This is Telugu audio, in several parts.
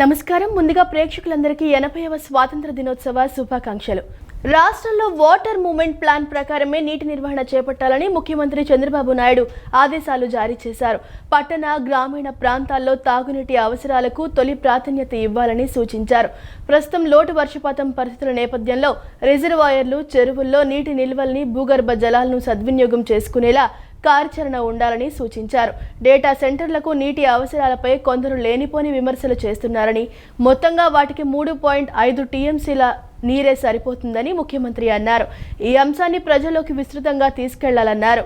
నమస్కారం. ముందుగా ప్రేక్షకులందరికీ 80వ స్వాతంత్ర దినోత్సవ శుభాకాంక్షలు. రాష్ట్రంలో వాటర్ మూవ్మెంట్ ప్లాన్ ప్రకారమే నీటి నిర్వహణ చేపట్టాలని ముఖ్యమంత్రి చంద్రబాబు నాయుడు ఆదేశాలు జారీ చేశారు. పట్టణ, గ్రామీణ ప్రాంతాల్లో తాగునీటి అవసరాలకు తొలి ప్రాధాన్యత ఇవ్వాలని సూచించారు. ప్రస్తుతం లోటు వర్షపాతం పరిస్థితుల నేపథ్యంలో రిజర్వాయర్లు, చెరువుల్లో నీటి నిల్వల్ని, భూగర్భ జలాలను సద్వినియోగం చేసుకునేలా కార్యాచరణ ఉండాలని సూచించారు. డేటా సెంటర్లకు నీటి అవసరాలపై కొందరు లేనిపోని విమర్శలు చేస్తున్నారని, మొత్తంగా వాటికి 3.5 టీఎంసీల నీరే సరిపోతుందని ముఖ్యమంత్రి అన్నారు. ఈ అంశాన్ని ప్రజల్లోకి విస్తృతంగా తీసుకెళ్లాలన్నారు.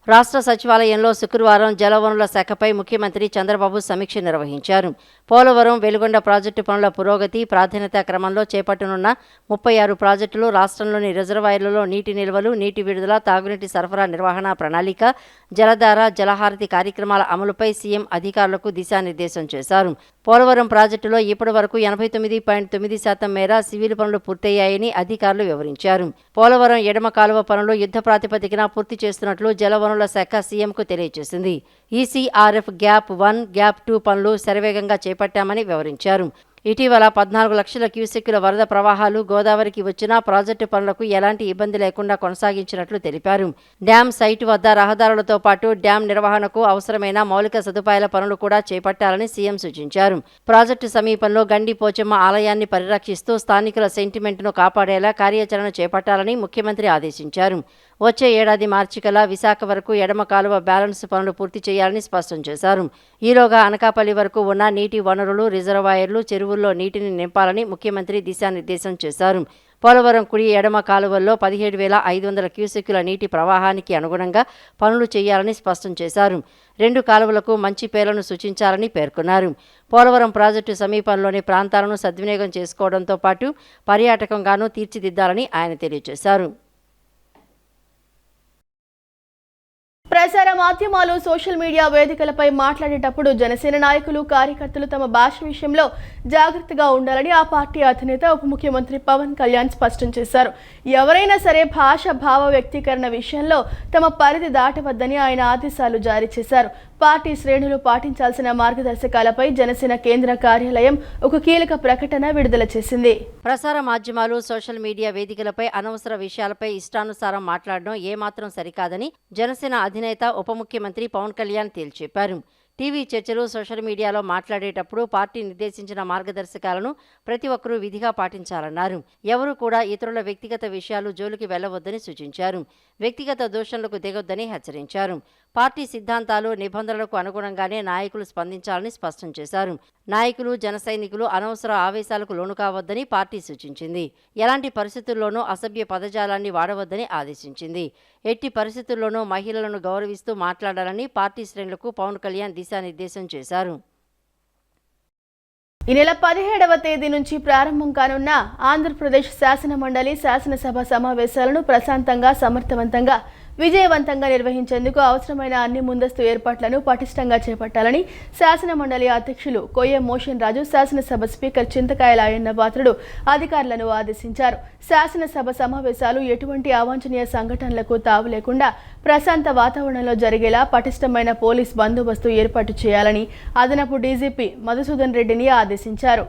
రాష్ట్ర సచివాలయంలో శుక్రవారం జలవనరుల శాఖపై ముఖ్యమంత్రి చంద్రబాబు సమీక్ష నిర్వహించారు. పోలవరం, వెలుగొండ ప్రాజెక్టు పనుల పురోగతి, ప్రాధాన్యత క్రమంలో చేపట్టనున్న 36 ప్రాజెక్టులు, రాష్ట్రంలోని రిజర్వాయర్లలో నీటి నిల్వలు, నీటి విడుదల, తాగునీటి సరఫరా నిర్వహణ ప్రణాళిక, జలధార, జలహారతి కార్యక్రమాల అమలుపై సీఎం అధికారులకు దిశానిర్దేశం చేశారు. పోలవరం ప్రాజెక్టులో ఇప్పటి వరకు 89.9% మేర సివిల్ పనులు పూర్తయ్యాయని అధికారులు వివరించారు. పోలవరం ఎడమ కాలువ పనులు యుద్ధ ప్రాతిపదికన పూర్తి చేస్తున్నట్లు జలవనరుల శాఖ సీఎంకు తెలియజేసింది. ఈసీఆర్ఎఫ్ గ్యాప్ 1, గ్యాప్ 2 పనులు శరవేగంగా చేపట్టామని వివరించారు. ఇటీవల 14 లక్షల క్యూసెక్కుల వరద ప్రవాహాలు గోదావరికి వచ్చినా ప్రాజెక్టు పనులకు ఎలాంటి ఇబ్బంది లేకుండా కొనసాగించినట్లు తెలిపారు. డ్యాం సైటు వద్ద రహదారులతో పాటు డ్యాం నిర్వహణకు అవసరమైన మౌలిక సదుపాయాల పనులు కూడా చేపట్టాలని సీఎం సూచించారు. ప్రాజెక్టు సమీపంలో గండి పోచమ్మ ఆలయాన్ని పరిరక్షిస్తూ స్థానికుల సెంటిమెంట్ను కాపాడేలా కార్యాచరణ చేపట్టాలని ముఖ్యమంత్రి ఆదేశించారు. వచ్చే ఏడాది మార్చి కల్లా విశాఖ వరకు ఎడమ కాలువ బ్యాలెన్స్ పనులు పూర్తి చేయాలని స్పష్టం చేశారు. ఈలోగా అనకాపల్లి వరకు ఉన్న నీటి వనరులు, రిజర్వాయర్లు, చెరువుల్లో నీటిని నింపాలని ముఖ్యమంత్రి దిశానిర్దేశం చేశారు. పోలవరం కుడి ఎడమ కాలువల్లో 17,500 క్యూసెక్కుల నీటి ప్రవాహానికి అనుగుణంగా పనులు చేయాలని స్పష్టం చేశారు. 2 కాలువలకు మంచి పేర్లను సూచించాలని పేర్కొన్నారు. పోలవరం ప్రాజెక్టు సమీపంలోని ప్రాంతాలను సద్వినియోగం చేసుకోవడంతో పాటు పర్యాటకంగానూ తీర్చిదిద్దాలని ఆయన తెలియజేశారు. ప్రసార మాధ్యమాలు, సోషల్ మీడియా వేదికలపై మాట్లాడేటప్పుడు జనసేన నాయకులు, కార్యకర్తలు తమ భాష విషయంలో జాగ్రత్తగా ఉండాలని ఆ పార్టీ అధినేత ఉప ముఖ్యమంత్రి పవన్ కళ్యాణ్ స్పష్టం చేశారు. ఎవరైనా సరే భాష, భావ వ్యక్తీకరణ విషయంలో తమ పరిధి దాటవద్దని ఆయన ఆదేశాలు జారీ చేశారు. పార్టీ శ్రేణులు పాటించాల్సిన మార్గదర్శకాలపై జనసేన కేంద్ర కార్యాలయం ఒక కీలక ప్రకటన విడుదల చేసింది. ప్రసార మాధ్యమాలు, సోషల్ మీడియా వేదికలపై అనవసర విషయాలపై ఇష్టానుసారం మాట్లాడడం ఏమాత్రం సరికాదని జనసేన అధినేత ఉప ముఖ్యమంత్రి పవన్ కళ్యాణ్ తేల్చెప్పారు. టీవీ చర్చలు, సోషల్ మీడియాలో మాట్లాడేటప్పుడు పార్టీ నిర్దేశించిన మార్గదర్శకాలను ప్రతి ఒక్కరూ విధిగా పాటించాలన్నారు. ఎవరూ కూడా ఇతరుల వ్యక్తిగత విషయాలు జోలికి వెళ్లవద్దని సూచించారు. వ్యక్తిగత దూషణలకు దిగొద్దని హెచ్చరించారు. పార్టీ సిద్ధాంతాలు, నిబంధనలకు అనుగుణంగానే నాయకులు స్పందించాలని స్పష్టం చేశారు. నాయకులు, జన సైనికులు అనవసర ఆవేశాలకు లోను కావద్దని పార్టీ సూచించింది. ఎలాంటి పరిస్థితుల్లోనూ అసభ్య పదజాలాన్ని వాడవద్దని ఆదేశించింది. ఎట్టి పరిస్థితుల్లోనూ మహిళలను గౌరవిస్తూ మాట్లాడాలని పార్టీ శ్రేణులకు పవన్ కళ్యాణ్ దిశానిర్దేశం చేశారు. ఈ నెల 17వ తేదీ నుంచి ప్రారంభం కానున్న ఆంధ్రప్రదేశ్ శాసన మండలి, శాసనసభ సమావేశాలను ప్రశాంతంగా, సమర్థవంతంగా, విజయవంతంగా నిర్వహించేందుకు అవసరమైన అన్ని ముందస్తు ఏర్పాట్లను పటిష్టంగా చేపట్టాలని శాసన మండలి అధ్యక్షులు కొయ్య మోషన్ రాజు, శాసనసభ స్పీకర్ చింతకాయల అయ్యన్న పాత్రుడు అధికారులను ఆదేశించారు. శాసనసభ సమావేశాలు ఎటువంటి అవాంఛనీయ సంఘటనలకు తావు లేకుండా ప్రశాంత వాతావరణంలో జరిగేలా పటిష్టమైన పోలీస్ బందోబస్తు ఏర్పాటు చేయాలని అదనపు డీజీపీ మధుసూదన్ రెడ్డిని ఆదేశించారు.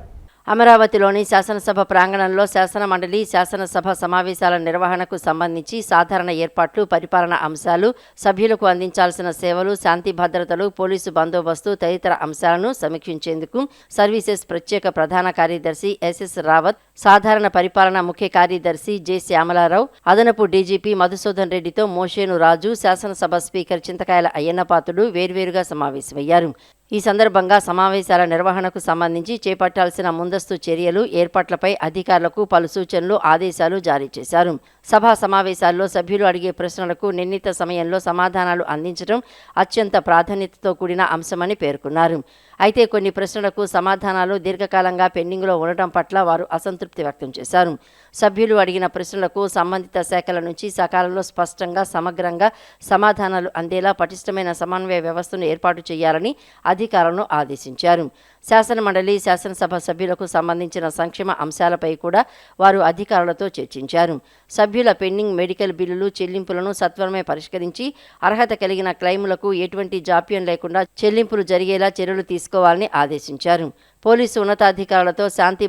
అమరావతిలోని శాసనసభ ప్రాంగణంలో శాసన మండలి, శాసనసభ సమావేశాల నిర్వహణకు సంబంధించి సాధారణ ఏర్పాట్లు, పరిపాలన అంశాలు, సభ్యులకు అందించాల్సిన సేవలు, శాంతి భద్రతలు, పోలీసు బందోబస్తు తదితర అంశాలను సమీక్షించేందుకు సర్వీసెస్ ప్రత్యేక ప్రధాన కార్యదర్శి ఎస్ఎస్ రావత్, సాధారణ పరిపాలన ముఖ్య కార్యదర్శి జె శ్యామలారావు, అదనపు డీజీపీ మధుసూదన్ రెడ్డితో మోషేను రాజు, శాసనసభ స్పీకర్ చింతకాయల అయ్యన్నపాత్రుడు వేర్వేరుగా సమావేశమయ్యారు. ఈ సందర్భంగా సమావేశాల నిర్వహణకు సంబంధించి చేపట్టాల్సిన ముందస్తు చర్యలు, ఏర్పాట్లపై అధికారులకు పలు సూచనలు, ఆదేశాలు జారీ చేశారు. సభా సమావేశాల్లో సభ్యులు అడిగే ప్రశ్నలకు నిర్ణీత సమయంలో సమాధానాలు అందించడం అత్యంత ప్రాధాన్యతతో కూడిన అంశమని పేర్కొన్నారు. అయితే కొన్ని ప్రశ్నలకు సమాధానాలు దీర్ఘకాలంగా పెండింగ్లో ఉండటం పట్ల వారు అసంతృప్తి వ్యక్తం చేశారు. సభ్యులు అడిగిన ప్రశ్నలకు సంబంధిత శాఖల నుంచి సకాలంలో స్పష్టంగా, సమగ్రంగా సమాధానాలు అందేలా పటిష్టమైన సమన్వయ వ్యవస్థను ఏర్పాటు చేయాలని అధికారులను ఆదేశించారు. శాసన మండలి, శాసనసభ సభ్యులకు సంబంధించిన సంక్షేమ అంశాలపై కూడా వారు అధికారులతో చర్చించారు. సభ్యుల పెండింగ్ మెడికల్ బిల్లులు చెల్లింపులను సత్వరమే పరిష్కరించి అర్హత కలిగిన క్లెయిములకు ఎటువంటి జాప్యం లేకుండా చెల్లింపులు జరిగేలా చర్యలు తీసుకోవాలని ఆదేశించారు. పోలీసు ఉన్నతాధికారులతో శాంతి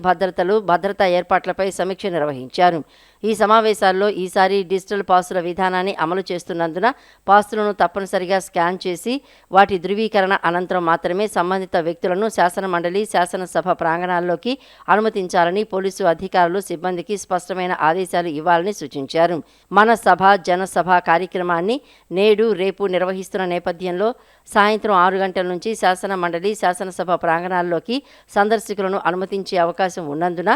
భద్రతా ఏర్పాట్లపై సమీక్ష నిర్వహించారు. ఈ సమావేశాల్లో ఈసారి డిజిటల్ పాసుల విధానాన్ని అమలు చేస్తున్నందున పాసులను తప్పనిసరిగా స్కాన్ చేసి వాటి ధృవీకరణ అనంతరం మాత్రమే సంబంధిత వ్యక్తులను శాసనమండలి, శాసనసభ ప్రాంగణాల్లోకి అనుమతించాలని పోలీసు అధికారులు సిబ్బందికి స్పష్టమైన ఆదేశాలు ఇవ్వాలని సూచించారు. మన సభ జనసభ కార్యక్రమాన్ని నేడు, రేపు నిర్వహిస్తున్న నేపథ్యంలో సాయంత్రం 6 గంటల నుంచి శాసనమండలి, శాసనసభ ప్రాంగణాల్లోకి సందర్శకులను అనుమతించే అవకాశం ఉన్నందున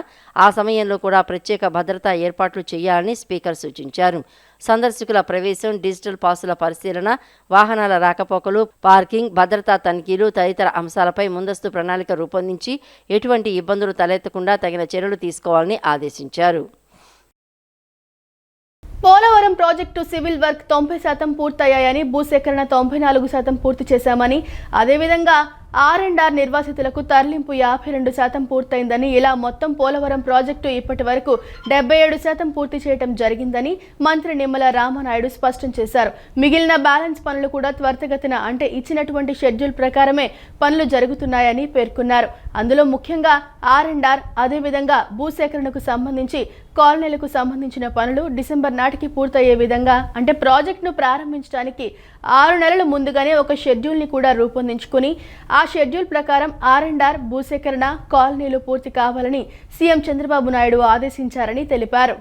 ఆ సమయంలో కూడా ప్రత్యేక భద్రతా ఏర్పాట్లు చేయాలని స్పీకర్ సూచించారు. సందర్శకుల ప్రవేశం, డిజిటల్ పాసుల పరిశీలన, వాహనాల రాకపోకలు, పార్కింగ్, భద్రతా తనిఖీలు తదితర అంశాలపై ముందస్తు ప్రణాళిక రూపొందించి ఎటువంటి ఇబ్బందులు తలెత్తకుండా తగిన చర్యలు తీసుకోవాలని ఆదేశించారు. పోలవరం ప్రాజెక్టు సివిల్ వర్క్ 90% పూర్తయ్యాయని, భూసేకరణ 94% పూర్తి చేశామని, అదేవిధంగా R&R నిర్వాసితులకు తరలింపు 52% పూర్తయిందని, ఇలా మొత్తం పోలవరం ప్రాజెక్టు ఇప్పటి వరకు 77% పూర్తి చేయడం జరిగిందని మంత్రి నిమ్మల రామానాయుడు స్పష్టం చేశారు. మిగిలిన బ్యాలెన్స్ పనులు కూడా త్వరితగతిన అంటే ఇచ్చినటువంటి షెడ్యూల్ ప్రకారమే పనులు జరుగుతున్నాయని పేర్కొన్నారు. అందులో ముఖ్యంగా R&R, అదేవిధంగా భూసేకరణకు సంబంధించి కాలనీలకు సంబంధించిన పనులు డిసెంబర్ నాటికి పూర్తయ్యే విధంగా అంటే ప్రాజెక్టును ప్రారంభించడానికి 6 నెలల ముందుగానే ఒక షెడ్యూల్ని కూడా రూపొందించుకుని ఆ షెడ్యూల్ ప్రకారం R&R, భూసేకరణ, కాలనీలు పూర్తి కావాలని సీఎం చంద్రబాబు నాయుడు ఆదేశించారని తెలిపారు.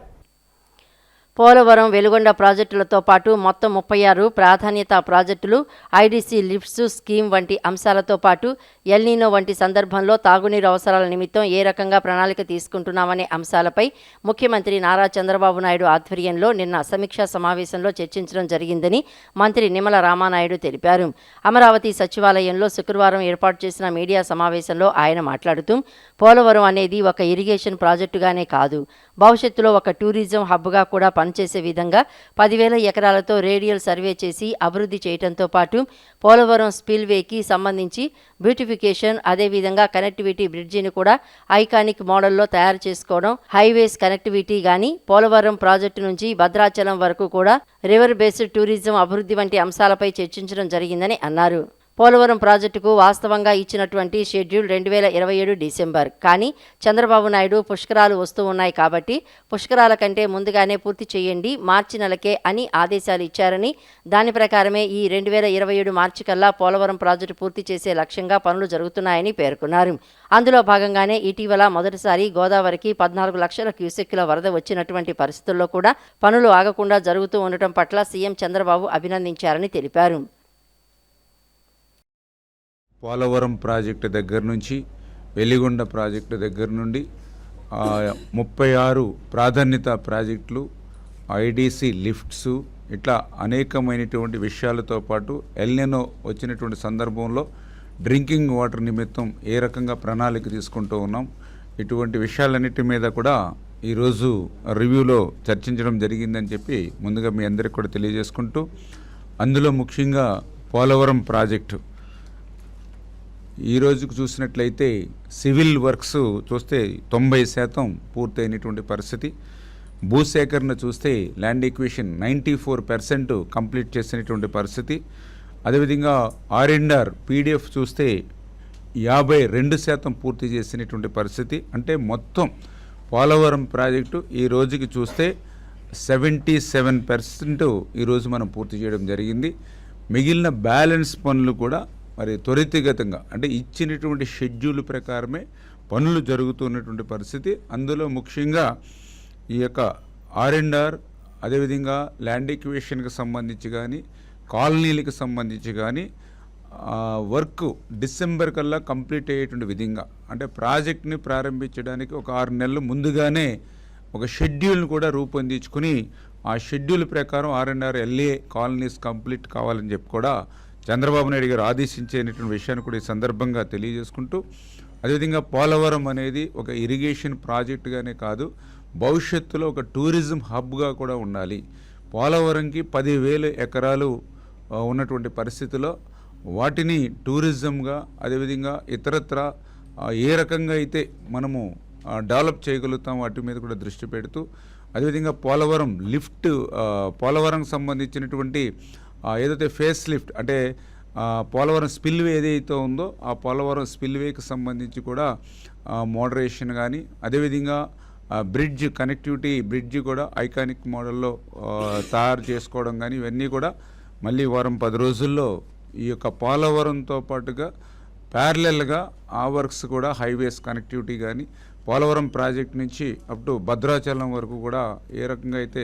పోలవరం, వెలుగొండ ప్రాజెక్టులతో పాటు మొత్తం 36 ప్రాధాన్యత ప్రాజెక్టులు, ఐడీసీ లిఫ్ట్స్ స్కీమ్ వంటి అంశాలతో పాటు ఎల్నీనో వంటి సందర్భంలో తాగునీరు అవసరాల నిమిత్తం ఏ రకంగా ప్రణాళిక తీసుకుంటున్నామనే అంశాలపై ముఖ్యమంత్రి నారా చంద్రబాబు నాయుడు ఆధ్వర్యంలో నిన్న సమీక్షా సమావేశంలో చర్చించడం జరిగిందని మంత్రి నిమ్మల రామానాయుడు తెలిపారు. అమరావతి సచివాలయంలో శుక్రవారం ఏర్పాటు చేసిన మీడియా సమావేశంలో ఆయన మాట్లాడుతూ పోలవరం అనేది ఒక ఇరిగేషన్ ప్రాజెక్టుగానే కాదు, భవిష్యత్తులో ఒక టూరిజం హబ్గా కూడా పనిచేసే విధంగా 10,000 ఎకరాలతో రేడియల్ సర్వే చేసి అభివృద్ధి చేయడంతో పాటు పోలవరం స్పిల్వేకి సంబంధించి బ్యూటిఫికేషన్, అదేవిధంగా కనెక్టివిటీ బ్రిడ్జిని కూడా ఐకానిక్ మోడల్లో తయారు చేసుకోవడం, హైవేస్ కనెక్టివిటీ కానీ, పోలవరం ప్రాజెక్టు నుంచి భద్రాచలం వరకు కూడా రివర్ బేస్డ్ టూరిజం అభివృద్ధి వంటి అంశాలపై చర్చించడం జరిగిందని అన్నారు. పోలవరం ప్రాజెక్టుకు వాస్తవంగా ఇచ్చినటువంటి షెడ్యూల్ 2027 డిసెంబర్. కానీ చంద్రబాబు నాయుడు పుష్కరాలు వస్తూ ఉన్నాయి కాబట్టి పుష్కరాల కంటే ముందుగానే పూర్తి చేయండి, మార్చి నెలకే అని ఆదేశాలు ఇచ్చారని, దాని ప్రకారమే ఈ 2027 మార్చి కల్లా పోలవరం ప్రాజెక్టు పూర్తి చేసే లక్ష్యంగా పనులు జరుగుతున్నాయని పేర్కొన్నారు. అందులో భాగంగానే ఇటీవల మొదటిసారి గోదావరికి 14 లక్షల క్యూసెక్కుల వరద వచ్చినటువంటి పరిస్థితుల్లో కూడా పనులు ఆగకుండా జరుగుతూ ఉండటం పట్ల సీఎం చంద్రబాబు అభినందించారని తెలిపారు. పోలవరం ప్రాజెక్టు దగ్గర నుంచి, వెలిగొండ ప్రాజెక్టు దగ్గర నుండి 36 ప్రాధాన్యత ప్రాజెక్టులు, ఐడీసీ లిఫ్ట్స్, ఇట్లా అనేకమైనటువంటి విషయాలతో పాటు ఎల్నినో వచ్చినటువంటి సందర్భంలో డ్రింకింగ్ వాటర్ నిమిత్తం ఏ రకంగా ప్రణాళిక తీసుకుంటూ ఉన్నాం, ఇటువంటి విషయాలన్నిటి మీద కూడా ఈరోజు రివ్యూలో చర్చించడం జరిగిందని చెప్పి ముందుగా మీ అందరికీ కూడా తెలియజేసుకుంటూ, అందులో ముఖ్యంగా పోలవరం ప్రాజెక్టు ఈ రోజుకు చూసినట్లయితే సివిల్ వర్క్స్ చూస్తే 90% పూర్తయినటువంటి పరిస్థితి. భూసేకరణ చూస్తే ల్యాండ్ ఎక్విజిషన్ 94% కంప్లీట్ చేసినటువంటి పరిస్థితి. అదేవిధంగా R&R పీడిఎఫ్ చూస్తే 52% పూర్తి చేసినటువంటి పరిస్థితి. అంటే మొత్తం పోలవరం ప్రాజెక్టు ఈ రోజుకి చూస్తే 77% ఈరోజు మనం పూర్తి చేయడం జరిగింది. మిగిలిన బ్యాలెన్స్ పనులు కూడా మరి త్వరితగతంగా అంటే ఇచ్చినటువంటి షెడ్యూల్ ప్రకారమే పనులు జరుగుతున్నటువంటి పరిస్థితి. అందులో ముఖ్యంగా ఈ యొక్క R&R, అదేవిధంగా ల్యాండ్ ఎక్విజిషన్కి సంబంధించి కానీ, కాలనీలకు సంబంధించి కానీ వర్క్ డిసెంబర్ కల్లా కంప్లీట్ అయ్యేటువంటి విధంగా అంటే ప్రాజెక్ట్ని ప్రారంభించడానికి ఒక 6 నెలలు ముందుగానే ఒక షెడ్యూల్ని కూడా రూపొందించుకుని ఆ షెడ్యూల్ ప్రకారం R&R LA కాలనీస్ కంప్లీట్ కావాలని చెప్పి కూడా చంద్రబాబు నాయుడు గారు ఆదేశించేటువంటి విషయాన్ని కూడా ఈ సందర్భంగా తెలియజేసుకుంటూ, అదేవిధంగా పోలవరం అనేది ఒక ఇరిగేషన్ ప్రాజెక్టుగానే కాదు, భవిష్యత్తులో ఒక టూరిజం హబ్గా కూడా ఉండాలి. పోలవరంకి 10,000 ఎకరాలు ఉన్నటువంటి పరిస్థితిలో వాటిని టూరిజంగా, అదేవిధంగా ఇతరత్ర ఏ రకంగా అయితే మనము డెవలప్ చేయగలుగుతాం వాటి మీద కూడా దృష్టి పెడుతూ, అదేవిధంగా పోలవరం లిఫ్ట్, పోలవరం సంబంధించినటువంటి ఏదైతే ఫేస్ లిఫ్ట్ అంటే పోలవరం స్పిల్వే ఏదైతే ఉందో ఆ పోలవరం స్పిల్వేకి సంబంధించి కూడా మోడరేషన్ కానీ, అదేవిధంగా బ్రిడ్జ్ కనెక్టివిటీ బ్రిడ్జ్ కూడా ఐకానిక్ మోడల్లో తయారు చేసుకోవడం కానీ, ఇవన్నీ కూడా మళ్ళీ వారం 10 రోజుల్లో ఈ యొక్క పోలవరంతో పాటుగా ప్యారలల్గా ఆ వర్క్స్ కూడా హైవేస్ కనెక్టివిటీ కానీ, పోలవరం ప్రాజెక్ట్ నుంచి అప్ టు భద్రాచలం వరకు కూడా ఏ రకంగా అయితే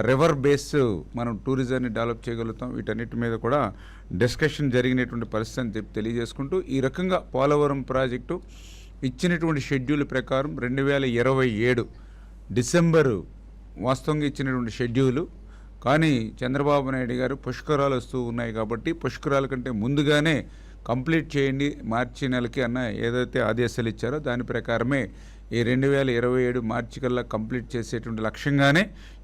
రివర్ బేస్ మనం టూరిజాన్ని డెవలప్ చేయగలుగుతాం, వీటన్నిటి మీద కూడా డిస్కషన్ జరిగినటువంటి పరిస్థితి అని తెలియజేసుకుంటూ, ఈ రకంగా పోలవరం ప్రాజెక్టు ఇచ్చినటువంటి షెడ్యూల్ ప్రకారం 2027 డిసెంబరు వాస్తవంగా ఇచ్చినటువంటి షెడ్యూలు. కానీ చంద్రబాబు నాయుడు గారు పుష్కరాలు వస్తూ ఉన్నాయి కాబట్టి పుష్కరాల కంటే ముందుగానే కంప్లీట్ చేయండి మార్చి నెలకి అన్న ఏదైతే ఆదేశాలు ఇచ్చారో దాని ప్రకారమే ఈ 2027 మార్చి కల్లా కంప్లీట్ చేసేటువంటి లక్ష్యంగానే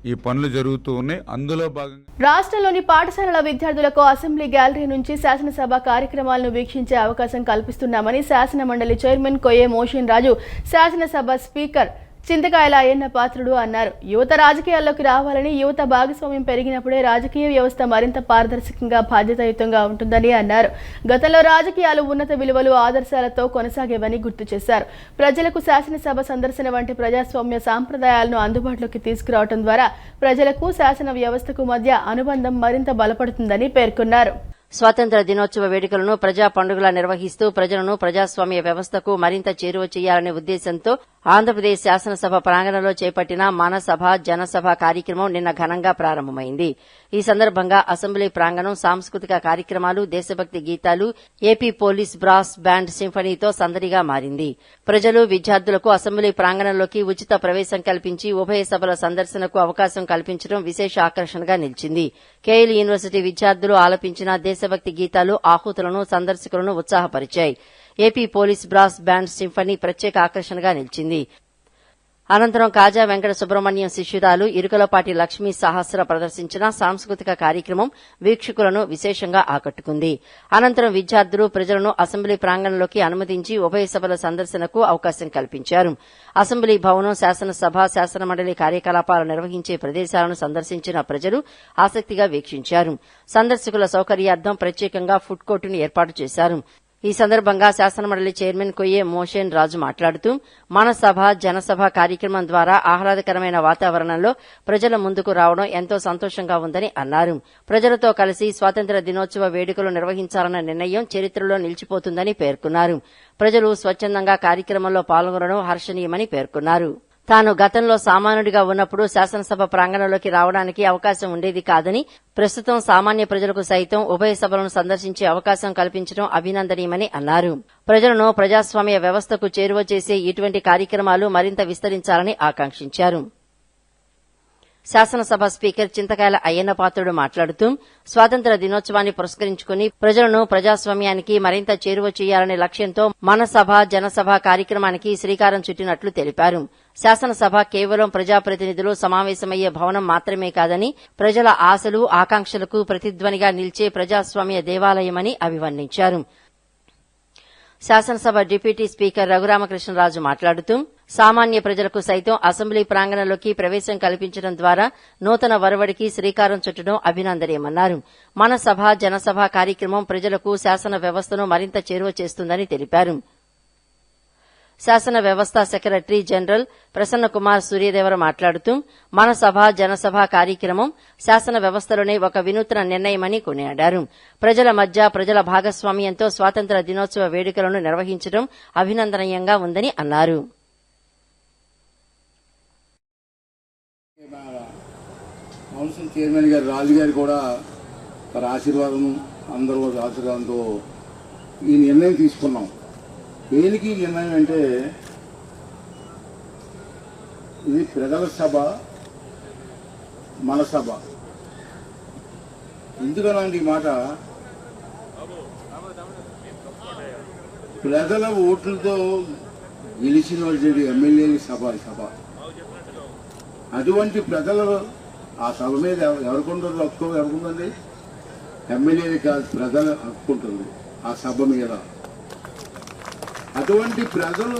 ఈ పనులు జరుగుతూ ఉన్నాయి. అందులో భాగంగా రాష్ట్రంలోని పాఠశాలల విద్యార్థులకు అసెంబ్లీ గ్యాలరీ నుంచి శాసనసభ కార్యక్రమాలను వీక్షించే అవకాశం కల్పిస్తున్నామని శాసన మండలి చైర్మన్ కొయ్యే మోషన్ రాజు, శాసనసభ స్పీకర్ చింతకాయల అయ్యన్న పాత్రుడు అన్నారు. యువత రాజకీయాల్లోకి రావాలని, యువత భాగస్వామ్యం పెరిగినప్పుడే రాజకీయ వ్యవస్థ మరింత పారదర్శకంగా బాధ్యతాయుతంగా ఉంటుందని అన్నారు. గతంలో రాజకీయాలు ఉన్నత విలువలు, ఆదర్శాలతో కొనసాగేవని గుర్తు చేశారు. ప్రజలకు శాసనసభ సందర్శన వంటి ప్రజాస్వామ్య సాంప్రదాయాలను అందుబాటులోకి తీసుకురావడం ద్వారా ప్రజలకు శాసన వ్యవస్థకు మధ్య అనుబంధం మరింత బలపడుతుందని పేర్కొన్నారు. స్వాతంత్ర దినోత్సవ వేడుకలను ప్రజా పండుగలా నిర్వహిస్తూ ప్రజలను ప్రజాస్వామ్య వ్యవస్థకు మరింత చేరువ చేయాలనే ఉద్దేశంతో ఆంధ్రప్రదేశ్ శాసనసభ ప్రాంగణంలో చేపట్టిన మనసభ జనసభ కార్యక్రమం నిన్న ఘనంగా ప్రారంభమైంది. ఈ సందర్భంగా అసెంబ్లీ ప్రాంగణం సాంస్కృతిక కార్యక్రమాలు, దేశభక్తి గీతాలు, ఏపీ పోలీస్ బ్రాస్ బ్యాండ్ సింఫనీతో సందడిగా మారింది. ప్రజలు, విద్యార్థులకు అసెంబ్లీ ప్రాంగణంలోకి ఉచిత ప్రవేశం కల్పించి ఉభయ సభల సందర్శనకు అవకాశం కల్పించడం విశేష ఆకర్షణగా నిలిచింది. కేఎల్ యూనివర్సిటీ విద్యార్థులు ఆలపించిన దేశభక్తి గీతాలు ఆహుతులను, సందర్శకులను ఉత్సాహపరిచాయి. AP police brass band symphony ప్రత్యేక ఆకర్షణగా నిలిచింది. అనంతరం కాజా వెంకట సుబ్రహ్మణ్యం శిష్యురాలు ఇరుకలపాటి లక్ష్మీ సహస్ర ప్రదర్శించిన సాంస్కృతిక కార్యక్రమం వీక్షకులను విశేషంగా ఆకట్టుకుంది. అనంతరం విద్యార్థులు, ప్రజలను అసెంబ్లీ ప్రాంగణంలోకి అనుమతించి ఉభయ సభల సందర్శనకు అవకాశం కల్పించారు. అసెంబ్లీ భవనం, శాసనసభ, శాసనమండలి కార్యకలాపాలు నిర్వహించే ప్రదేశాలను సందర్శించిన ప్రజలు ఆసక్తిగా వీక్షించారు. సందర్శకుల సౌకర్యార్థం ప్రత్యేకంగా ఫుడ్ కోర్టును ఏర్పాటు చేశారు. ఈ సందర్భంగా శాసనమండలి చైర్మన్ కొయ్యే మోషన్ రాజు మాట్లాడుతూ మనసభ జనసభ కార్యక్రమం ద్వారా ఆహ్లాదకరమైన వాతావరణంలో ప్రజల ముందుకు రావడం ఎంతో సంతోషంగా ఉందని అన్నారు. ప్రజలతో కలిసి స్వాతంత్ర్య దినోత్సవ వేడుకలు నిర్వహించాలన్న నిర్ణయం చరిత్రలో నిలిచిపోతుందని పేర్కొన్నారు. ప్రజలు స్వచ్ఛందంగా కార్యక్రమంలో పాల్గొనడం హర్షణీయమని పేర్కొన్నారు. తాను గతంలో సామాన్యుడిగా ఉన్నప్పుడు శాసనసభ ప్రాంగణంలోకి రావడానికి అవకాశం ఉండేది కాదని, ప్రస్తుతం సామాన్య ప్రజలకు సైతం ఉభయ సభలను సందర్శించే అవకాశం కల్పించడం అభినందనీయమని అన్నారు. ప్రజలను ప్రజాస్వామ్య వ్యవస్థకు చేరువ చేసే ఇటువంటి కార్యక్రమాలు మరింత విస్తరించాలని ఆకాంక్షించారు. శాసనసభ స్పీకర్ చింతకాయల అయ్యన్న పాత్రుడు మాట్లాడుతూ స్వాతంత్ర్య దినోత్సవాన్ని పురస్కరించుకుని ప్రజలను ప్రజాస్వామ్యానికి మరింత చేరువ చేయాలనే లక్ష్యంతో మనసభ జనసభ కార్యక్రమానికి శ్రీకారం చుట్టినట్లు తెలిపారు. శాసనసభ కేవలం ప్రజాప్రతినిధులు సమావేశమయ్యే భవనం మాత్రమే కాదని, ప్రజల ఆశలు, ఆకాంక్షలకు ప్రతిధ్వనిగా నిలిచే ప్రజాస్వామ్య దేవాలయమని అభివర్ణించారు. శాసనసభ డిప్యూటీ స్పీకర్ రఘురామకృష్ణరాజు మాట్లాడుతూ సామాన్య ప్రజలకు సైతం అసెంబ్లీ ప్రాంగణంలోకి ప్రవేశం కల్పించడం ద్వారా నూతన వరవడికి శ్రీకారం చుట్టడం అభినందనీయమన్నారు. మనసభ జనసభ కార్యక్రమం ప్రజలకు శాసన వ్యవస్థను మరింత చేరువ చేస్తుందని తెలిపారు. శాసన వ్యవస్థ సెక్రటరీ జనరల్ ప్రసన్న కుమార్ సూర్యదేవర మాట్లాడుతూ మనసభ జనసభ కార్యక్రమం శాసన వ్యవస్థలోనే ఒక వినూత్న నిర్ణయమని కొనియాడారు. ప్రజల మధ్య ప్రజల భాగస్వామ్యంతో స్వాతంత్ర దినోత్సవ వేడుకలను నిర్వహించడం అభినందనీయంగా ఉందని అన్నారు. కౌన్సిల్ చైర్మన్ గారు రాజు గారు కూడా వారి ఆశీర్వాదం, అందరూ ఆశీర్వాదంతో ఈ నిర్ణయం తీసుకున్నాం. దేనికి నిర్ణయం అంటే ఇది ప్రజల సభ, మన సభ. ఎందుకనంటే ఈ మాట ప్రజల ఓట్లతో గెలిచిన వాళ్ళు ఎమ్మెల్యేల సభ సభ. అటువంటి ప్రజలు ఆ సభ మీద ఎవరికుంటుంది హక్కు, ఎవరికుందండి? ఎమ్మెల్యేలు కాదు, ప్రజలు హక్కుంటుంది ఆ సభ మీద. అటువంటి ప్రజలు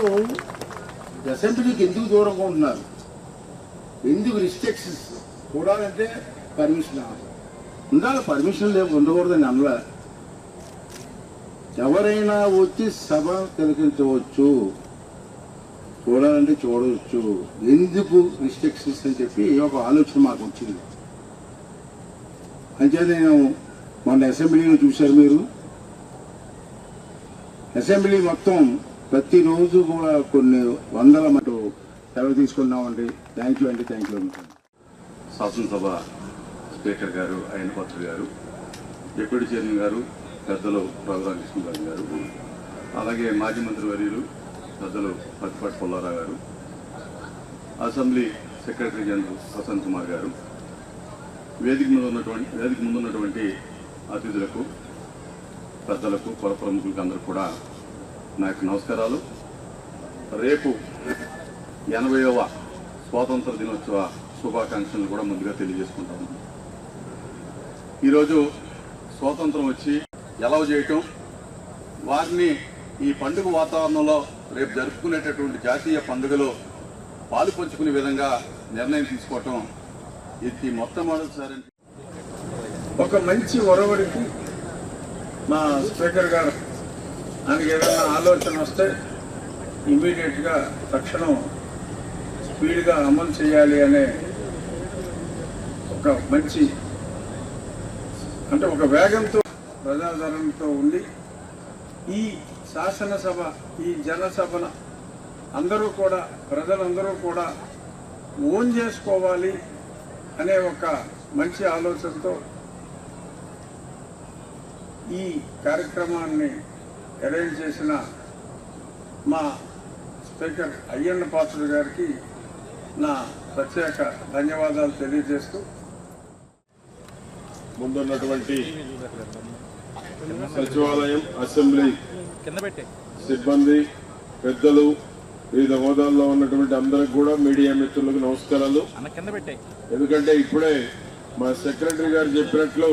అసెంబ్లీకి ఎందుకు దూరంగా ఉంటున్నారు? ఎందుకు రిస్ట్రిక్షన్స్ కూడాలంటే పర్మిషన్ ఉండాలి. పర్మిషన్ లేవు ఉండకూడదని అనలే. ఎవరైనా వచ్చి సభ తిలకించవచ్చు, చూడాలంటే చూడవచ్చు. ఎందుకు రిస్ట్రిక్షన్స్ అని చెప్పి ఒక ఆలోచన మాకు వచ్చింది. అంటే నేను మొన్న అసెంబ్లీలో చూశారు మీరు, అసెంబ్లీ మొత్తం ప్రతిరోజు కూడా కొన్ని వందల మటు సెలవు తీసుకున్నామండి. థ్యాంక్ యూ అండి, థ్యాంక్ యూ అండి. శాసనసభ స్పీకర్ గారు అయ్యనపాత్ర గారు, డిప్యూటీ చైర్మన్ గారు పెద్దలు రఘురామకృష్ణ గారు, అలాగే మాజీ మంత్రి వర్యులు పెద్దలు పత్తిపాటి పుల్లారావు గారు, assembly secretary general Prashant Kumar గారు, వేదిక ముందున్నటువంటి అతిథులకు, పెద్దలకు, కుల ప్రముఖులకు అందరూ కూడా నా యొక్క నమస్కారాలు. రేపు 80వ స్వాతంత్ర దినోత్సవ శుభాకాంక్షలు కూడా ముందుగా తెలియజేసుకుంటాము. ఈరోజు స్వాతంత్రం వచ్చి ఎలవ చేయటం, వారిని ఈ పండుగ వాతావరణంలో రేపు జరుపుకునేటటువంటి జాతీయ పండుగలో పాలు పంచుకునే విధంగా నిర్ణయం తీసుకోవటం ఇది మొట్టమొదటిసారి. ఒక మంచి ఒరవడికి మా స్పీకర్ గారు ఆయనకి ఏదైనా ఆలోచన వస్తే ఇమీడియట్గా తక్షణం స్పీడ్గా అమలు చేయాలి అనే ఒక మంచి, అంటే ఒక వేగంతో ప్రజాదరణతో ఉండి ఈ శాసనసభ, ఈ జనసభన అందరూ కూడా, ప్రజలందరూ కూడా ఓన్ చేసుకోవాలి అనే ఒక మంచి ఆలోచనతో ఈ కార్యక్రమాన్ని అరేంజ్ చేసిన మా స్పీకర్ అయ్యన్న పాత్రుడు గారికి నా ప్రత్యేక ధన్యవాదాలు తెలియజేస్తూ, ముందున్నటువంటి సచివాలయం, అసెంబ్లీ సిబ్బంది, పెద్దలు, వివిధ హోదాల్లో ఉన్నటువంటి అందరికి కూడా, మీడియా మిత్రులకు నమస్కారాలు. ఎందుకంటే ఇప్పుడే మా సెక్రటరీ గారు చెప్పినట్లు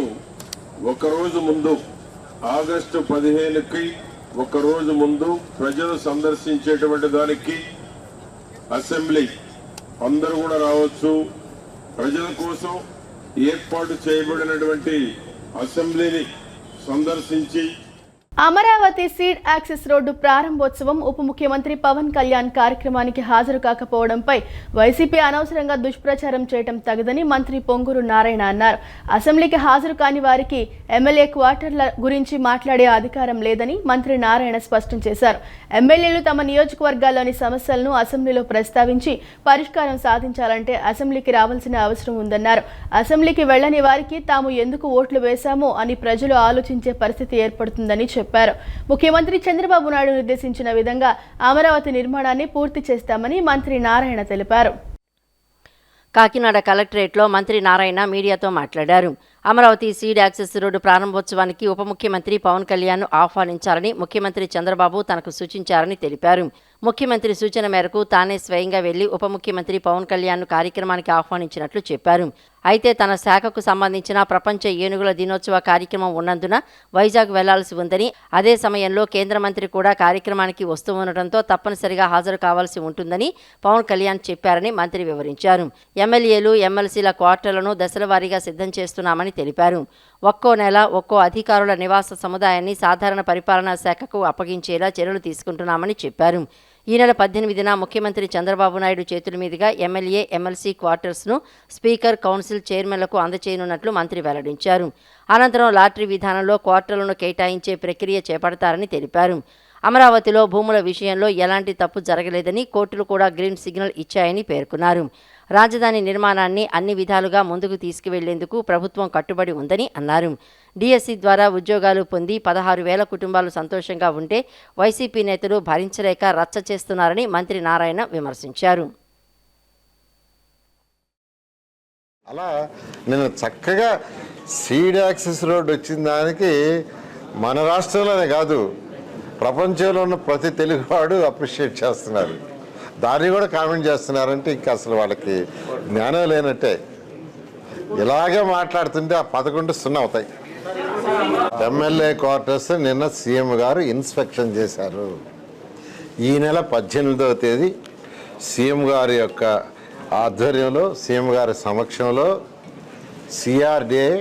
ఒకరోజు ముందు ఆగస్టు 15కి ఒకరోజు ముందు ప్రజలు సందర్శించేటువంటి దానికి అసెంబ్లీ అందరూ కూడా రావచ్చు. ప్రజల కోసం ఏర్పాటు చేయబడినటువంటి అసెంబ్లీని సందర్శించి అమరావతి సీడ్ యాక్సెస్ రోడ్డు ప్రారంభోత్సవం ఉప ముఖ్యమంత్రి పవన్ కళ్యాణ్ కార్యక్రమానికి హాజరు కాకపోవడంపై వైసీపీ అనవసరంగా దుష్ప్రచారం చేయడం తగదని మంత్రి పొంగూరు నారాయణ అన్నారు. అసెంబ్లీకి హాజరు కాని వారికి ఎమ్మెల్యే క్వార్టర్ల గురించి మాట్లాడే అధికారం లేదని మంత్రి నారాయణ స్పష్టం చేశారు. ఎమ్మెల్యేలు తమ నియోజకవర్గాల్లోని సమస్యలను అసెంబ్లీలో ప్రస్తావించి పరిష్కారం సాధించాలంటే అసెంబ్లీకి రావాల్సిన అవసరం ఉందన్నారు. అసెంబ్లీకి వెళ్లని వారికి తాము ఎందుకు ఓట్లు వేశామో అని ప్రజలు ఆలోచించే పరిస్థితి ఏర్పడుతుందని చెప్పారు. ముఖ్యమంత్రి చంద్రబాబు నాయుడు నిర్దేశించిన విధంగా అమరావతి నిర్మాణాన్ని పూర్తి చేస్తామని మంత్రి నారాయణ తెలిపారు. కాకినాడ కలెక్టరేట్లో మంత్రి నారాయణ మీడియాతో మాట్లాడారు. అమరావతి సీడ్ యాక్సెస్ రోడ్డు ప్రారంభోత్సవానికి ఉప ముఖ్యమంత్రి పవన్ కళ్యాణ్ ఆహ్వానించాలని ముఖ్యమంత్రి చంద్రబాబు తనకు సూచించారని తెలిపారు. ముఖ్యమంత్రి సూచన మేరకు తానే స్వయంగా వెళ్లి ఉప ముఖ్యమంత్రి పవన్ కళ్యాణ్ కార్యక్రమానికి ఆహ్వానించినట్లు చెప్పారు. అయితే తన శాఖకు సంబంధించిన ప్రపంచ ఏనుగుల దినోత్సవ కార్యక్రమం ఉన్నందున వైజాగ్ వెళ్లాల్సి ఉందని, అదే సమయంలో కేంద్ర మంత్రి కూడా కార్యక్రమానికి వస్తూ ఉండటంతో తప్పనిసరిగా హాజరు కావాల్సి ఉంటుందని పవన్ కళ్యాణ్ చెప్పారని మంత్రి వివరించారు. ఎమ్మెల్యేలు, ఎమ్మెల్సీల క్వార్టర్లను దశలవారీగా సిద్ధం చేస్తున్నామని తెలిపారు. ఒక్కో నెల ఒక్కో అధికారుల నివాస సముదాయాన్ని సాధారణ పరిపాలనా శాఖకు అప్పగించేలా చర్యలు తీసుకుంటున్నామని చెప్పారు. ఈ నెల 18న ముఖ్యమంత్రి చంద్రబాబు నాయుడు చేతుల మీదుగా ఎమ్మెల్యే, ఎమ్మెల్సీ క్వార్టర్స్ను స్పీకర్, కౌన్సిల్ చైర్మన్లకు అందజేయనున్నట్లు మంత్రి వెల్లడించారు. అనంతరం లాటరీ విధానంలో క్వార్టర్లను కేటాయించే ప్రక్రియ చేపడతారని తెలిపారు. అమరావతిలో భూముల విషయంలో ఎలాంటి తప్పు జరగలేదని, కోర్టులు కూడా గ్రీన్ సిగ్నల్ ఇచ్చాయని పేర్కొన్నారు. రాజధాని నిర్మాణాన్ని అన్ని విధాలుగా ముందుకు తీసుకువెళ్లేందుకు ప్రభుత్వం కట్టుబడి ఉందని అన్నారు. డిఎస్సి ద్వారా ఉద్యోగాలు పొంది 16,000 కుటుంబాలు సంతోషంగా ఉంటే వైసీపీ నేతలు భరించలేక రచ్చ చేస్తున్నారని మంత్రి నారాయణ విమర్శించారు. అలా నేను చక్కగా సీడ్ యాక్సెస్ రోడ్ వచ్చిన దానికి మన రాష్ట్రంలోనే కాదు, ప్రపంచంలో ఉన్న ప్రతి తెలుగువాడు అప్రిషియేట్ చేస్తున్నారు. దాన్ని కూడా కామెంట్ చేస్తున్నారంటే ఇంకా అసలు వాళ్ళకి జ్ఞానం లేనట్టే. ఇలాగే మాట్లాడుతుంటే ఆ 11-0 అవుతాయి. ఎమ్మెల్యే క్వార్టర్స్ నిన్న సీఎం గారు ఇన్స్పెక్షన్ చేశారు. ఈ నెల 18వ తేదీ సీఎం గారి యొక్క ఆధ్వర్యంలో, సీఎం గారి సమక్షంలో సిఆర్డీఏ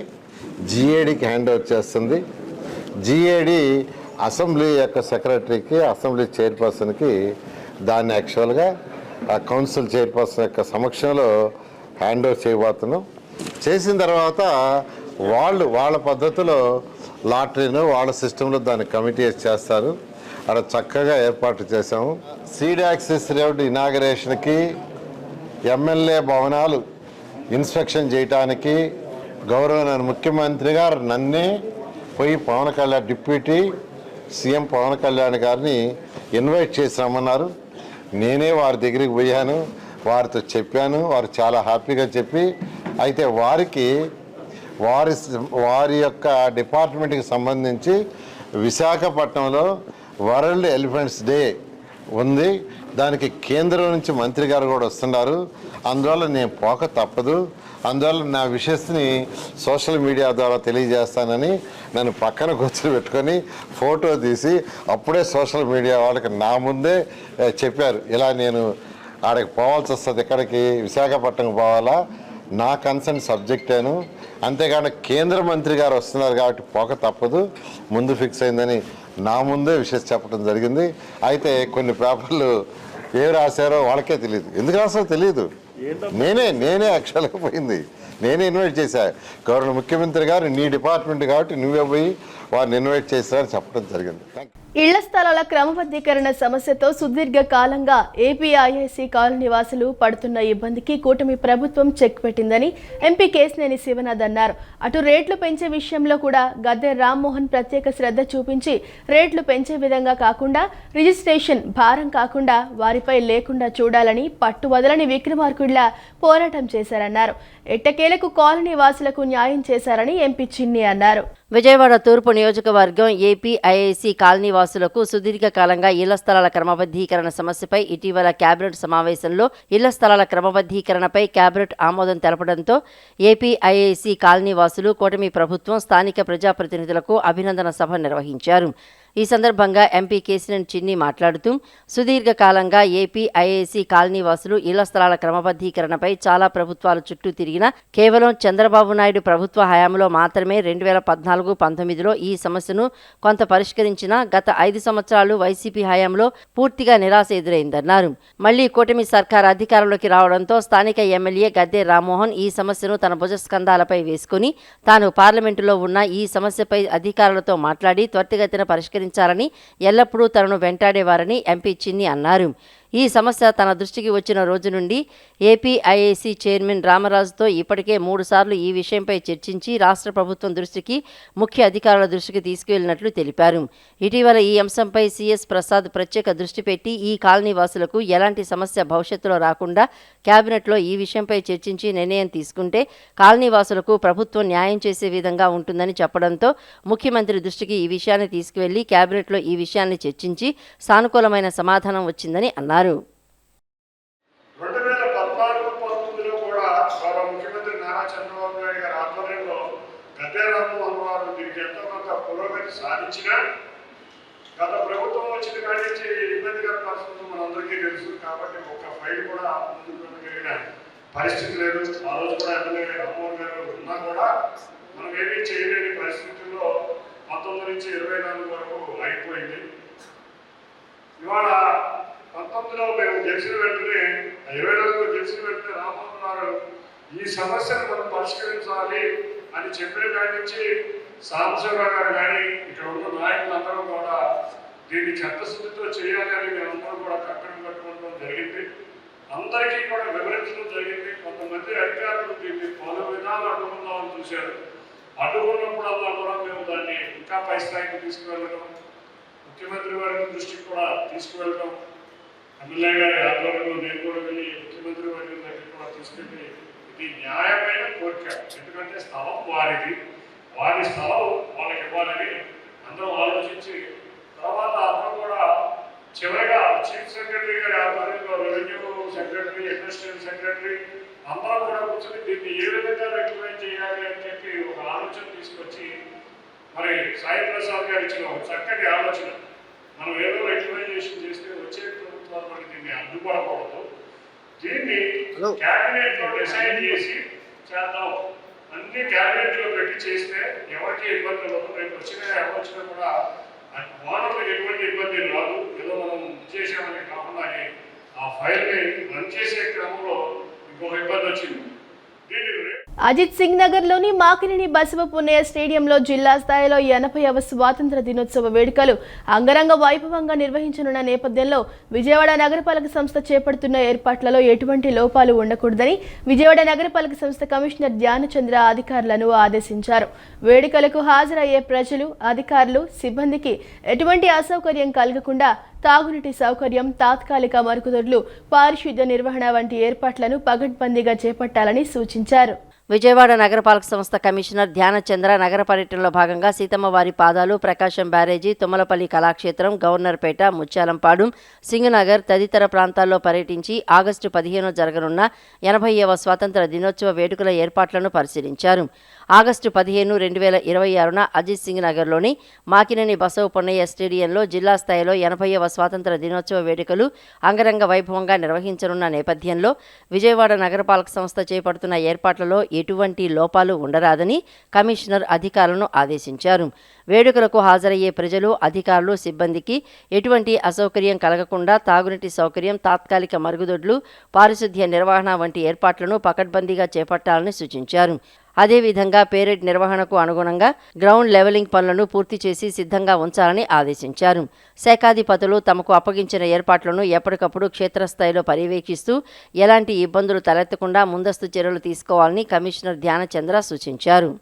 జిఏడికి హ్యాండ్ ఓవర్ చేస్తుంది. జిఏడి అసెంబ్లీ యొక్క సెక్రటరీకి, అసెంబ్లీ చైర్పర్సన్కి దాన్ని యాక్చువల్గా ఆ కౌన్సిల్ చైర్పర్సన్ యొక్క సమక్షంలో హ్యాండ్ ఓవర్ చేయబోతున్నాం. చేసిన తర్వాత వాళ్ళ పద్ధతిలో లాటరీను వాళ్ళ సిస్టంలో దాన్ని కమిటీ చేస్తారు. అక్కడ చక్కగా ఏర్పాటు చేశాము. సీడ్ యాక్సెస్ రోడ్ ఇనాగరేషన్కి, ఎమ్మెల్యే భవనాలు ఇన్స్పెక్షన్ చేయటానికి గౌరవనీయ ముఖ్యమంత్రి గారు నన్నే పోయి పవన్ కళ్యాణ్, డిప్యూటీ సీఎం పవన్ కళ్యాణ్ గారిని ఇన్వైట్ చేసి రమ్మన్నారు. నేనే వారి దగ్గరికి పోయాను, వారితో చెప్పాను. వారు చాలా హ్యాపీగా చెప్పి, అయితే వారి యొక్క డిపార్ట్మెంట్కి సంబంధించి విశాఖపట్నంలో వరల్డ్ ఎలిఫెంట్స్ డే ఉంది. దానికి కేంద్రం నుంచి మంత్రి గారు కూడా వస్తున్నారు. అందువల్ల నేను పోక తప్పదు. అందువల్ల నా విషయస్ని సోషల్ మీడియా ద్వారా తెలియజేస్తానని నన్ను పక్కన కూర్చోబెట్టుకొని ఫోటో తీసి అప్పుడే సోషల్ మీడియా వాళ్ళకి నా ముందే చెప్పారు, ఇలా నేను ఆడకి పోవాల్సి వస్తుంది, ఎక్కడికి, విశాఖపట్నం పోవాలా, నా కన్సర్న్ సబ్జెక్టేను, అంతేకాని కేంద్ర మంత్రి గారు వస్తున్నారు కాబట్టి పోక తప్పదు, ముందు ఫిక్స్ అయిందని నా ముందే విషయం చెప్పడం జరిగింది. అయితే కొన్ని పేపర్లు ఏం రాశారో వాళ్ళకే తెలియదు, ఎందుకు రాసారో తెలియదు. నేనే యాక్చువల్గా పోయింది, నేనే ఇన్వైట్ చేశా. గవర్నర్ ముఖ్యమంత్రి గారు నీ డిపార్ట్మెంట్ కాబట్టి నువ్వే పోయి వారిని ఇన్వైట్ చేశారని చెప్పడం జరిగింది. ఇళ్ల స్థలాల క్రమబద్ధీకరణ సమస్యతో సుదీర్ఘ కాలంగా ఏపీఐఐసి కాలనీ వాసులు పడుతున్న ఇబ్బందికి కూటమి ప్రభుత్వం చెక్ పెట్టిందని ఎంపీ కేశినేని శివనాథ్ అన్నారు. అటు రేట్లు పెంచే విషయంలో కూడా గద్దె రామ్మోహన్ ప్రత్యేక శ్రద్ధ చూపించి రేట్లు పెంచే విధంగా కాకుండా, రిజిస్ట్రేషన్ భారం కాకుండా వారిపై లేకుండా చూడాలని పట్టు వదలని విక్రమార్కుడిలా పోరాటం చేశారన్నారు. ఎట్టకేలకు కాలనీ వాసులకు న్యాయం చేశారని ఎంపీ చిన్ని అన్నారు. విజయవాడ తూర్పు నియోజకవర్గం ఏపీఐఐసి కాలనీ వాసులకు సుదీర్ఘకాలంగా ఇళ్ల స్థలాల క్రమబద్ధీకరణ సమస్యపై ఇటీవల కేబినెట్ సమావేశంలో ఇళ్ల స్థలాల క్రమబద్ధీకరణపై కేబినెట్ ఆమోదం తెలపడంతో ఏపీఐఐసి కాలనీ వాసులు కూటమి ప్రభుత్వం, స్థానిక ప్రజాప్రతినిధులకు అభినందన సభ నిర్వహించారు. ఈ సందర్భంగా ఎంపీ కేశినేని చిన్ని మాట్లాడుతూ, సుదీర్ఘకాలంగా ఏపీఐఐసి కాలనీ వాసులు ఇళ్ల స్థలాల క్రమబద్ధీకరణపై చాలా ప్రభుత్వాల చుట్టూ తిరిగినా కేవలం చంద్రబాబు నాయుడు ప్రభుత్వ హయాంలో మాత్రమే 2014-19లో ఈ సమస్యను కొంత పరిష్కరించినా గత 5 సంవత్సరాలు వైసీపీ హయాంలో పూర్తిగా నిరాశ ఎదురైందన్నారు. మళ్లీ కూటమి సర్కార్ అధికారంలోకి రావడంతో స్థానిక ఎమ్మెల్యే గద్దె రామ్మోహన్ ఈ సమస్యను తన భుజస్కంధాలపై వేసుకుని తాను పార్లమెంటులో ఉన్న ఈ సమస్యపై అధికారులతో మాట్లాడి త్వరితగతిన పరిష్కరించాలని ఎల్లప్పుడూ తనను వెంటాడేవారని ఎంపీ చిన్ని అన్నారు. ఈ సమస్య తన దృష్టికి వచ్చిన రోజు నుండి ఏపీఐఐసి చైర్మన్ రామరాజుతో ఇప్పటికే 3 సార్లు ఈ విషయంపై చర్చించి రాష్ట్ర ప్రభుత్వం దృష్టికి, ముఖ్య అధికారుల దృష్టికి తీసుకువెళ్లినట్లు తెలిపారు. ఇటీవల ఈ అంశంపై సిఎస్ ప్రసాద్ ప్రత్యేక దృష్టి పెట్టి ఈ కాలనీ వాసులకు ఎలాంటి సమస్య భవిష్యత్తులో రాకుండా కేబినెట్లో ఈ విషయంపై చర్చించి నిర్ణయం తీసుకుంటే కాలనీ వాసులకు ప్రభుత్వం న్యాయం చేసే విధంగా ఉంటుందని చెప్పడంతో ముఖ్యమంత్రి దృష్టికి ఈ విషయాన్ని తీసుకువెళ్లి కేబినెట్లో ఈ విషయాన్ని చర్చించి సానుకూలమైన సమాధానం వచ్చిందని అన్నారు. 2014-19లో కూడా గౌరవ ముఖ్యమంత్రి నారా చంద్రబాబు నాయుడు గారి ఆధ్వర్యంలో గద్దె రామ్మోహన్ వారు దీనికి ఎంతో కొంత పురోగతి సాధించినా గత ప్రభుత్వం వచ్చిన కాడి నుంచి ఇబ్బందికర పరిస్థితులు మనందరికీ తెలుసు. కాబట్టి ఒక ఫైల్ కూడా ముందుకు కలిగిన పరిస్థితి లేదు. ఆ రోజు కూడా ఎమ్మెల్యే రామ్మోహన్ గారు ఉన్నా కూడా మనం ఏమీ చేయలేని పరిస్థితుల్లో 19 నుంచి 24 వరకు అయిపోయింది. ఇవాళ 19లో మేము గెలిచిన వెంటనే, 24లో గెలిచిన వెంటనే రామ్మోహన్ గారు ఈ సమస్యను మనం పరిష్కరించాలి అని చెప్పిన కాడి నుంచి సాంబశివరావు గారు కానీ ఇక్కడ ఉన్న నాయకులందరూ కూడా దీన్ని చిత్తశుద్ధితో చేయాలి అని మేమందరం కూడా కట్టడం కట్టుకోవడం జరిగింది. అందరికీ కూడా వివరించడం జరిగింది. కొంతమంది అధికారులు దీన్ని పలు విధాలు అడ్డుకుందామని చూశారు. అడ్డుకున్నప్పుడల్లా కూడా మేము దాన్ని ఇంకా పై స్థాయికి తీసుకువెళ్ళడం, ముఖ్యమంత్రి వారి దృష్టికి కూడా తీసుకువెళ్ళడం, ఎమ్మెల్యే గారి ఆధ్వర్యంలో నేను కూడా వెళ్ళి ముఖ్యమంత్రి వారి దగ్గర కూడా తీసుకెళ్ళి ఇది న్యాయమైన కోరిక, ఎందుకంటే స్థలం వారిది, వారి స్థలం వాళ్ళకి ఇవ్వాలని అందరం ఆలోచించి తర్వాత అందరం కూడా చివరిగా చీఫ్ సెక్రటరీ గారి ఆధ్వర్యంలో రెవెన్యూ సెక్రటరీ, అడ్మినిస్ట్రేటివ్ సెక్రటరీ అందరం కూడా కూర్చొని దీన్ని ఏ విధంగా రెక్టిఫై చేయాలి అని చెప్పి ఒక ఆలోచన తీసుకొచ్చి మరి సాయి ప్రసాద్ గారు ఇచ్చిన ఒక చక్కటి ఆలోచన, మనం ఏదో రెక్టిఫైజేషన్ చేస్తే వచ్చే ప్రభుత్వాలు మనకి దీన్ని అందుకోకూడదు, దీన్ని క్యాబినెట్ లో డిసైడ్ చేసి చేద్దాం, అన్ని క్యాబినెట్ లో పెట్టి చేస్తే ఎవరికి ఇబ్బంది ఉండదు. రేపు వచ్చినా ఎవరు వచ్చినా కూడా ఓనర్లకు ఎటువంటి ఇబ్బంది రాదు, ఏదో మనం చేసామని కాకుండా ఆ ఫైల్ని రన్ చేసే క్రమంలో ఇంకొక ఇబ్బంది వచ్చింది. అజిత్ సింగ్ నగర్లోని మాకినేని బసవ పున్నయ్య స్టేడియంలో జిల్లా స్థాయిలో 80వ స్వాతంత్ర దినోత్సవ వేడుకలు అంగరంగ వైభవంగా నిర్వహించనున్న నేపథ్యంలో విజయవాడ నగరపాలక సంస్థ చేపడుతున్న ఏర్పాట్లలో ఎటువంటి లోపాలు ఉండకూడదని విజయవాడ నగరపాలక సంస్థ కమిషనర్ ధ్యానచంద్ర అధికారులను ఆదేశించారు. వేడుకలకు హాజరయ్యే ప్రజలు, అధికారులు, సిబ్బందికి ఎటువంటి అసౌకర్యం కలగకుండా తాగునీటి సౌకర్యం, తాత్కాలిక మరుగుదొడ్లు, పారిశుద్ధ్య నిర్వహణ వంటి ఏర్పాట్లను పగడ్బందీగా చేపట్టాలని సూచించారు. విజయవాడ నగరపాలక సంస్థ కమిషనర్ ధ్యానచంద్ర నగర పర్యటనలో భాగంగా సీతమ్మవారి పాదాలు, ప్రకాశం బ్యారేజీ, తుమ్మలపల్లి కళాక్షేత్రం, గవర్నర్పేట, ముత్యాలంపాడు, సింగనగర్ తదితర ప్రాంతాల్లో పర్యటించి ఆగస్టు 15 జరగనున్న 80వ స్వాతంత్ర దినోత్సవ వేడుకల ఏర్పాట్లను పరిశీలించారు. ఆగస్టు 15, 2026న అజిత్ సింగ్ నగర్లోని మాకినేని బసవ పున్నయ్య స్టేడియంలో జిల్లా స్థాయిలో 80వ స్వాతంత్ర దినోత్సవ వేడుకలు అంగరంగ వైభవంగా నిర్వహించనున్న నేపథ్యంలో విజయవాడ నగరపాలక సంస్థ చేపడుతున్న ఏర్పాట్లలో ఎటువంటి లోపాలు ఉండరాదని కమిషనర్ అధికారులను ఆదేశించారు. వేడుకలకు హాజరయ్యే ప్రజలు, అధికారులు, సిబ్బందికి ఎటువంటి అసౌకర్యం కలగకుండా తాగునీటి సౌకర్యం, తాత్కాలిక మరుగుదొడ్లు, పారిశుద్ధ్య నిర్వహణ వంటి ఏర్పాట్లను పకడ్బందీగా చేపట్టాలని సూచించారు. అదేవిధంగా పేరెడ్ నిర్వహణకు అనుగుణంగా గ్రౌండ్ లెవెలింగ్ పనులను పూర్తి చేసి సిద్ధంగా ఉంచాలని ఆదేశించారు. శాఖాధిపతులు తమకు అప్పగించిన ఏర్పాట్లను ఎప్పటికప్పుడు క్షేత్రస్థాయిలో పర్యవేక్షిస్తూ ఎలాంటి ఇబ్బందులు తలెత్తకుండా ముందస్తు చర్యలు తీసుకోవాలని కమిషనర్ ధ్యానచంద్ర సూచించారు.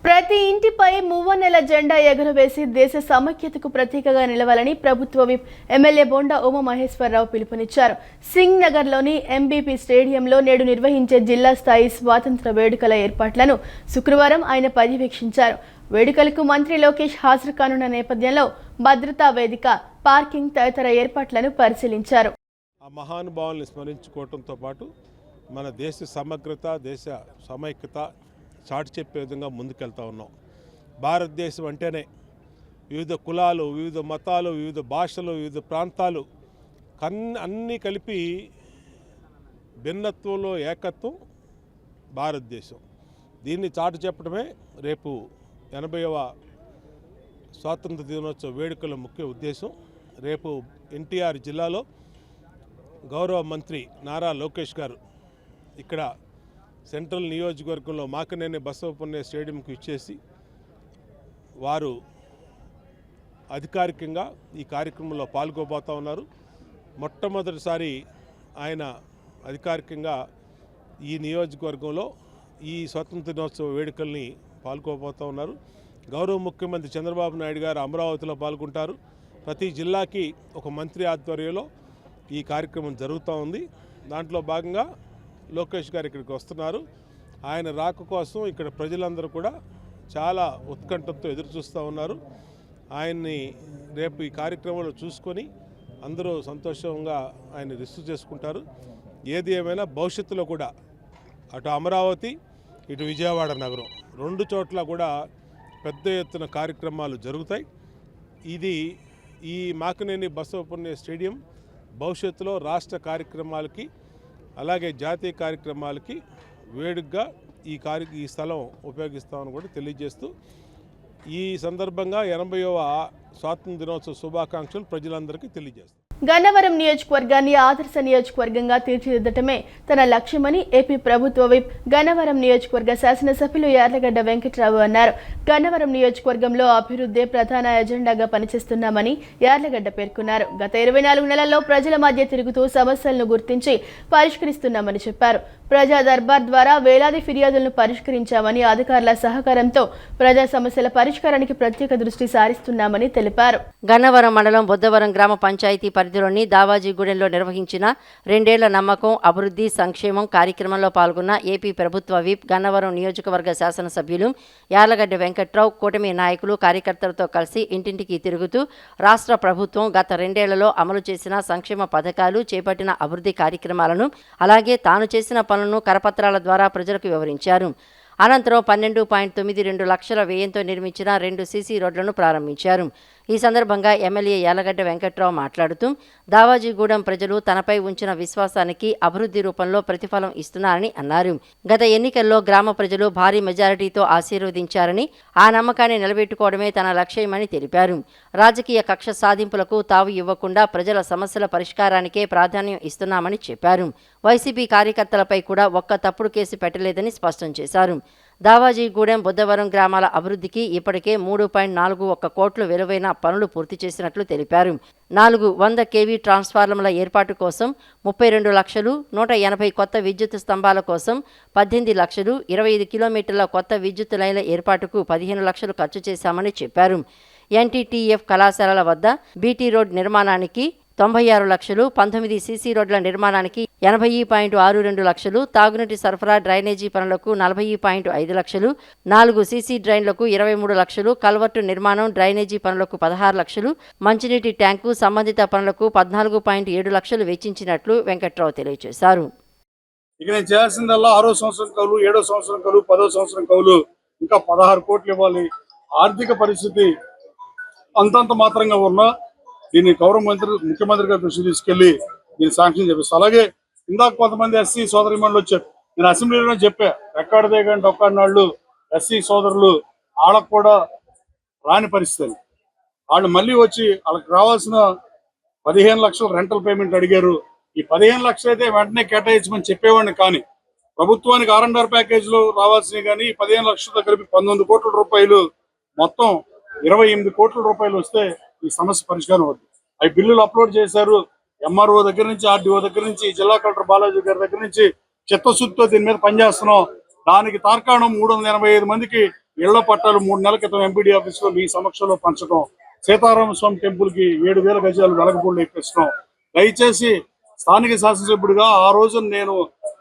ప్రతి ఇంటిపై మువ్వన్నెల జెండా ఎగురవేసి దేశ సమైక్యతకు ప్రతీకగా నిలవాలని ప్రభుత్వ విప్ ఎమ్మెల్యే బొండా ఉమామహేశ్వరరావు పిలుపునిచ్చారు. సింగ్ నగర్లోని ఎంబీపీ స్టేడియంలో నేడు నిర్వహించే జిల్లా స్థాయి స్వాతంత్ర వేడుకల ఏర్పాట్లను శుక్రవారం ఆయన పర్యవేక్షించారు. వేడుకలకు మంత్రి లోకేష్ హాజరు కానున్న నేపథ్యంలో భద్రతా వేదిక, పార్కింగ్ తదితర ఏర్పాట్లను పరిశీలించారు. ఆ మహానుభావుల్ని స్మరించుకోవడంతో పాటు మన దేశ సమగ్రత, దేశ సమైక్యత చాటి చెప్పే విధంగా ముందుకెళ్తా ఉన్నాం. భారతదేశం అంటేనే వివిధ కులాలు, వివిధ మతాలు, వివిధ భాషలు, వివిధ ప్రాంతాలు అన్నీ కలిపి భిన్నత్వంలో ఏకత్వం భారతదేశం. దీన్ని చాటి చెప్పడమే రేపు 80వ స్వాతంత్ర దినోత్సవ వేడుకల ముఖ్య ఉద్దేశం. రేపు ఎన్టీఆర్ జిల్లాలో గౌరవ మంత్రి నారా లోకేష్ గారు ఇక్కడ సెంట్రల్ నియోజకవర్గంలో మాకినేని బసవ పున్నయ్య స్టేడియంకు ఇచ్చేసి వారు అధికారికంగా ఈ కార్యక్రమంలో పాల్గొబోతూ ఉన్నారు. మొట్టమొదటిసారి ఆయన అధికారికంగా ఈ నియోజకవర్గంలో ఈ స్వాతంత్ర దినోత్సవ వేడుకల్ని పాల్గొబోతూ ఉన్నారు. గౌరవ ముఖ్యమంత్రి చంద్రబాబు నాయుడు గారు అమరావతిలో పాల్గొంటారు. ప్రతి జిల్లాకి ఒక మంత్రి ఆధ్వర్యంలో ఈ కార్యక్రమం జరుగుతూ ఉంది. దాంట్లో భాగంగా లోకేష్ గారు ఇక్కడికి వస్తున్నారు. ఆయన రాక కోసం ఇక్కడ ప్రజలందరూ కూడా చాలా ఉత్కంఠంతో ఎదురు చూస్తూ ఉన్నారు. ఆయన్ని రేపు ఈ కార్యక్రమంలో చూసుకొని అందరూ సంతోషంగా ఆయన రిసీవ్ చేసుకుంటారు. ఏది ఏమైనా భవిష్యత్తులో కూడా అటు అమరావతి, ఇటు విజయవాడ నగరం రెండు చోట్ల కూడా పెద్ద ఎత్తున కార్యక్రమాలు జరుగుతాయి. ఇది ఈ మాకినేని బసవ పున్నయ్య స్టేడియం భవిష్యత్తులో రాష్ట్ర కార్యక్రమాలకి అలాగే జాతీయ కార్యక్రమాలకి వేడుకగా ఈ స్థలం ఉపయోగిస్తామని కూడా తెలియజేస్తూ ఈ సందర్భంగా 80వ స్వాతంత్ర దినోత్సవ శుభాకాంక్షలు ప్రజలందరికీ తెలియజేస్తాం. గన్నవరం నియోజకవర్గాన్ని ఆదర్శ నియోజకవర్గంగా తీర్చిదిద్దటమే తన లక్ష్యమని ఏపీ ప్రభుత్వ విప్ గన్నవరం నియోజకవర్గ శాసనసభ్యులు యార్లగడ్డ వెంకట్రావు అన్నారు. గన్నవరం నియోజకవర్గంలో అభివృద్ధి ప్రధాన ఎజెండాగా పనిచేస్తున్నామని యార్లగడ్డ పేర్కొన్నారు. గత 24 నెలల్లో ప్రజల మధ్య తిరుగుతూ సమస్యలను గుర్తించి పరిష్కరిస్తున్నామని చెప్పారు. ప్రజా దర్బార్ ద్వారా వేలాది ఫిర్యాదులను పరిష్కరించామని, అధికారుల సహకారంతో ప్రజా సమస్యల పరిష్కారానికి ప్రత్యేక దృష్టి సారిస్తున్నామని తెలిపారు. గన్నవరం మండలం బొద్దవరం గ్రామ పంచాయతీ పరిధిలోని దావాజీగూడెంలో నిర్వహించిన 2 ఏళ్ల నమ్మకం, అభివృద్ధి, సంక్షేమం కార్యక్రమంలో పాల్గొన్న ఏపీ ప్రభుత్వ విప్ గన్నవరం నియోజకవర్గ శాసనసభ్యులు యార్లగడ్డ వెంకట్రావు కూటమి నాయకులు, కార్యకర్తలతో కలిసి ఇంటింటికి తిరుగుతూ రాష్ట్ర ప్రభుత్వం గత 2 ఏళ్లలో అమలు చేసిన సంక్షేమ పథకాలు, చేపట్టిన అభివృద్ధి కార్యక్రమాలను అలాగే తాను చేసిన పనులను కరపత్రాల ద్వారా ప్రజలకు వివరించారు. అనంతరం 12.92 లక్షల వ్యయంతో నిర్మించిన 2 సీసీ రోడ్లను ప్రారంభించారు. ఈ సందర్భంగా ఎమ్మెల్యే యాలగడ్డ వెంకట్రావు మాట్లాడుతూ దావాజీగూడెం ప్రజలు తనపై ఉంచిన విశ్వాసానికి అభివృద్ధి రూపంలో ప్రతిఫలం ఇస్తున్నారని అన్నారు. గత ఎన్నికల్లో గ్రామ ప్రజలు భారీ మెజారిటీతో ఆశీర్వదించారని, ఆ నమ్మకాన్ని నిలబెట్టుకోవడమే తన లక్ష్యమని తెలిపారు. రాజకీయ కక్ష సాధింపులకు తావు ఇవ్వకుండా ప్రజల సమస్యల పరిష్కారానికే ప్రాధాన్యం ఇస్తున్నామని చెప్పారు. వైసీపీ కార్యకర్తలపై కూడా ఒక్క తప్పుడు కేసు పెట్టలేదని స్పష్టం చేశారు. దావాజీగూడెం, బుద్ధవరం గ్రామాల అభివృద్ధికి ఇప్పటికే 3.41 కోట్లు విలువైన పనులు పూర్తి చేసినట్లు తెలిపారు. 400 kV ట్రాన్స్ఫార్మర్ల ఏర్పాటు కోసం 32 లక్షలు, 180 కొత్త విద్యుత్ స్తంభాల కోసం 18 లక్షలు, 25 కిలోమీటర్ల కొత్త విద్యుత్ లైన్ల ఏర్పాటుకు 15 లక్షలు ఖర్చు చేశామని చెప్పారు. ఎన్టీటీఎఫ్ కళాశాలల వద్ద బీటీ రోడ్ నిర్మాణానికి 96 లక్షలు, 19 సీసీ రోడ్ల నిర్మాణానికి 80.62 లక్షలు, తాగునీటి సరఫరా డ్రైనేజీ పనులకు 40.5 లక్షలు, 4 సీసీ డ్రైన్లకు 23 లక్షలు, కల్వర్టు నిర్మాణం, డ్రైనేజీ పనులకు 16 లక్షలు, మంచినీటి ట్యాంకు సంబంధిత పనులకు 14.7 లక్షలు వెచ్చించినట్లు వెంకట్రావు తెలియజేశారు. ఇక నేను చేయాల్సిందల్లా 6వ సంవత్సరం కౌలు, 7వ సంవత్సరం కౌలు, 10వ సంవత్సరం కౌలు ఇంకా 16 కోట్లు ఇవ్వాలి. ఆర్థిక పరిస్థితి అంతంత మాత్రంగా ఉన్నా దీన్ని గౌరవ ముఖ్యమంత్రి గారి దృష్టి తీసుకెళ్లి దీన్ని శాంక్షన్ చేపిస్తాను. అలాగే ఇందాక కొంతమంది ఎస్సీ సోదరిమణులు వచ్చారు. నేను అసెంబ్లీలో చెప్పా, ఎక్కడదే కానీ డొక్కడినాళ్ళు ఎస్సీ సోదరులు వాళ్ళకు కూడా రాని పరిస్థితి. వాళ్ళు మళ్ళీ వచ్చి వాళ్ళకి రావాల్సిన 15 లక్షల రెంటల్ పేమెంట్ అడిగారు. ఈ 15 లక్షలు అయితే వెంటనే కేటాయించమని చెప్పేవాడిని, కానీ ప్రభుత్వానికి R&R ప్యాకేజీలో రావాల్సినవి కానీ 15 లక్షలతో కలిపి 19 కోట్ల రూపాయలు, మొత్తం 28 కోట్ల రూపాయలు వస్తే ఈ సమస్య పరిష్కారం అవుతుంది. అవి బిల్లులు అప్లోడ్ చేశారు. ఎంఆర్ఓ దగ్గర నుంచి, ఆర్డీఓ దగ్గర నుంచి, జిల్లా కలెక్టర్ బాలాజీ గారి దగ్గర నుంచి చిత్తశుద్ధితో దీని మీద పనిచేస్తున్నాం. దానికి తార్కాణం 385 మందికి ఇళ్ల పట్టాలు 3 నెలల క్రితం ఎంపీడీ ఆఫీసులో మీ సమక్షంలో పంచడం, సీతారామ స్వామి టెంపుల్ కి 7,000 గజాలు వెలగపూళ్ళు ఎక్కిస్తున్నాం. దయచేసి స్థానిక శాసనసభ్యుడిగా ఆ రోజు నేను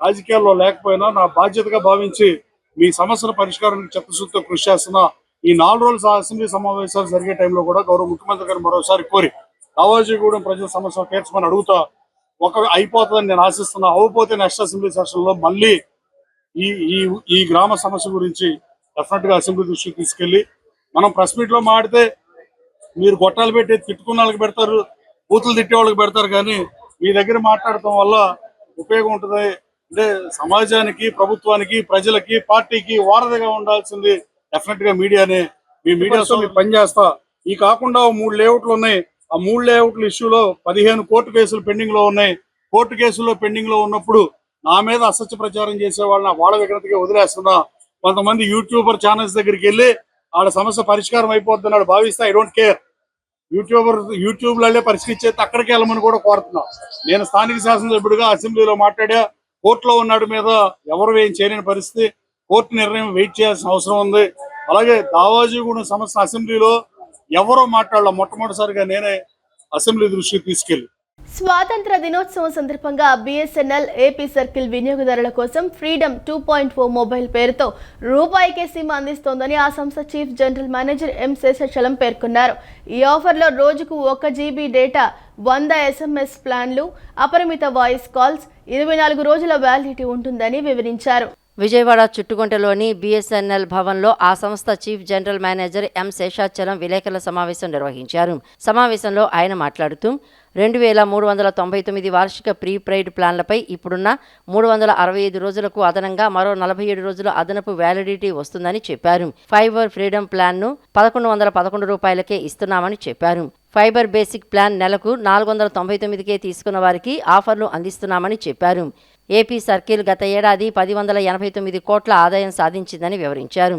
రాజకీయాల్లో లేకపోయినా నా బాధ్యతగా భావించి మీ సమస్యల పరిష్కారానికి చిత్తశుద్ధితో కృషి చేస్తున్నా. ఈ 4 రోజుల అసెంబ్లీ సమావేశాలు జరిగే టైంలో కూడా గౌరవ ముఖ్యమంత్రి గారు మరోసారి కోరి దావాజీగూడెం ప్రజల సమస్యలు తీర్చమని అడుగుతా. అయిపోతుందని నేను ఆశిస్తున్నా. అవ్వకపోతే నెక్స్ట్ అసెంబ్లీ సెషన్ లో మళ్ళీ ఈ గ్రామ సమస్య గురించి డెఫినెట్ గా అసెంబ్లీ దృష్టికి తీసుకెళ్లి మనం ప్రెస్ మీట్ లో మాడితే మీరు గొట్టాలు పెట్టి తిట్టుకున్న వాళ్ళకి పెడతారు, బూతులు తిట్టే వాళ్ళకి పెడతారు, కానీ మీ దగ్గర మాట్లాడటం వల్ల ఉపయోగం ఉంటుంది. అంటే సమాజానికి, ప్రభుత్వానికి, ప్రజలకి, పార్టీకి వారధిగా ఉండాల్సింది డెఫినెట్ గా మీడియానే. మీ మీడియాతో మీరు పనిచేస్తా. ఈ కాకుండా 3 లేఅవుట్లు ఉన్నాయి. ఆ 3 లేఅవుట్ల ఇష్యూలో 15 కోర్టు కేసులు పెండింగ్ లో ఉన్నాయి. కోర్టు కేసుల్లో పెండింగ్ లో ఉన్నప్పుడు నా మీద అసత్య ప్రచారం చేసే వాళ్ళని వాళ్ళ విఘ్నతగా వదిలేస్తున్నా. కొంతమంది యూట్యూబర్ ఛానల్స్ దగ్గరికి వెళ్ళి వాళ్ళ సమస్య పరిష్కారం అయిపోతున్నాడు భావిస్తే ఐ డోంట్ కేర్. యూట్యూబ్ లలో పరిష్కరించేది అక్కడికి వెళ్ళమని కూడా కోరుతున్నా. నేను స్థానిక శాసనసభ్యుడిగా అసెంబ్లీలో మాట్లాడా. కోర్టులో ఉన్నాడు మీద ఎవరు ఏం చేయలేని పరిస్థితి. కోర్టు నిర్ణయం వెయిట్ చేయాల్సిన అవసరం ఉంది. అలాగే దావాజీగూడెం సమస్య అసెంబ్లీలో ఎవరో మాట్లాడాల, మొట్టమొదటిసారిగా నేనే అసెంబ్లీ దృష్టికి తీసుకెళ్లి. స్వాతంత్ర దినోత్సవం సందర్భంగా BSNL ఏపీ సర్కిల్ వినియోగదారుల కోసం ఫ్రీడమ్ 2.4 మొబైల్ పేరుతో రూపాయికే సిమ్ అందిస్తోందని ఆ సంస్థ చీఫ్ జనరల్ మేనేజర్ ఎం శేషాచలం పేర్కొన్నారు. ఈ ఆఫర్లో రోజుకు 1 GB డేటా, 100 SMS ప్లాన్లు, అపరిమిత వాయిస్ కాల్స్, 24 రోజుల వ్యాలిడిటీ ఉంటుందని వివరించారు. విజయవాడ చుట్టుగుంటలోని BSNL భవన్లో ఆ సంస్థ చీఫ్ జనరల్ మేనేజర్ ఎం శేషాచలం విలేకరుల సమావేశం నిర్వహించారు. సమావేశంలో ఆయన మాట్లాడుతూ 2,399 వార్షిక ప్రీపెయిడ్ ప్లాన్లపై ఇప్పుడున్న 365 రోజులకు అదనంగా మరో 47 రోజుల అదనపు వ్యాలిడిటీ వస్తుందని చెప్పారు. ఫైబర్ ఫ్రీడమ్ ప్లాన్ను 1,111 రూపాయలకే ఇస్తున్నామని చెప్పారు. ఫైబర్ బేసిక్ ప్లాన్ నెలకు 499కే తీసుకున్న వారికి ఆఫర్లు అందిస్తున్నామని చెప్పారు. ఏపీ సర్కిల్ గత ఏడాది 1,089 కోట్ల ఆదాయం సాధించిందని వివరించారు.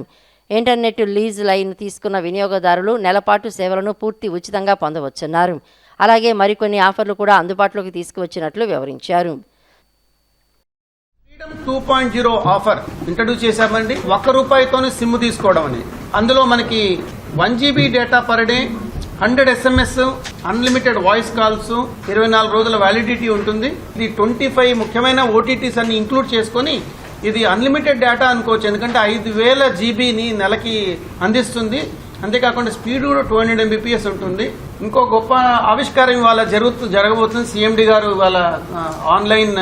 ఇంటర్నెట్ లీజ్ లైన్ తీసుకున్న వినియోగదారులు నెలపాటు సేవలను పూర్తి ఉచితంగా పొందవచ్చన్నారు. అలాగే మరికొన్ని ఆఫర్లు కూడా అందుబాటులోకి తీసుకువచ్చినట్లు వివరించారు. ఫ్రీడమ్ 2.0 ఆఫర్ ఇంట్రడ్యూస్ చేశామండి. ₹1తోనే సిమ్ తీసుకోవడం అని. అందులో మనకి 1 GB data per day, 100 SMS, unlimited voice calls, 24 రోజుల వ్యాలిడిటీ ఉంటుంది. ఇది 25 ముఖ్యమైన OTTs అన్ని ఇంక్లూడ్ చేసుకొని ఇది అన్లిమిటెడ్ డేటా అనుకోవచ్చు. ఎందుకంటే 5,000 GBని నెలకి అందిస్తుంది. అంతేకాకుండా స్పీడ్ కూడా 200 Mbps ఉంటుంది. ఇంకో గొప్ప ఆవిష్కారం ఇవాళ జరగబోతుంది. CMD గారు ఇవాళ ఆన్లైన్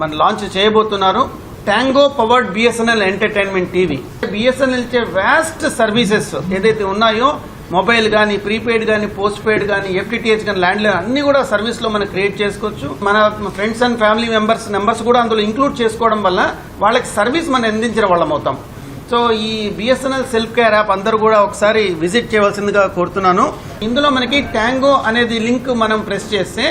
మన లాంచ్ చేయబోతున్నారు. Tango powered BSNL entertainment TV. BSNL ఇచ్చే వాస్ట్ సర్వీసెస్ ఏదైతే ఉన్నాయో మొబైల్ కానీ, ప్రీపెయిడ్ కానీ, పోస్ట్ పెయిడ్ కానీ, ఎఫ్టిటిహెచ్ కానీ, ల్యాండ్లైన్ అన్ని కూడా సర్వీస్లో మనం క్రియేట్ చేసుకోవచ్చు. మన ఫ్రెండ్స్ అండ్ ఫ్యామిలీ నెంబర్స్ కూడా అందులో ఇంక్లూడ్ చేసుకోవడం వల్ల వాళ్ళకి సర్వీస్ మనం అందించిన వాళ్ళం అవుతాం. సో ఈ బిఎస్ఎన్ఎల్ సెల్ఫ్ కేర్ యాప్ అందరూ కూడా ఒకసారి విజిట్ చేయవలసిందిగా కోరుతున్నాను. ఇందులో మనకి ట్యాంగో అనేది లింక్ మనం ప్రెస్ చేస్తే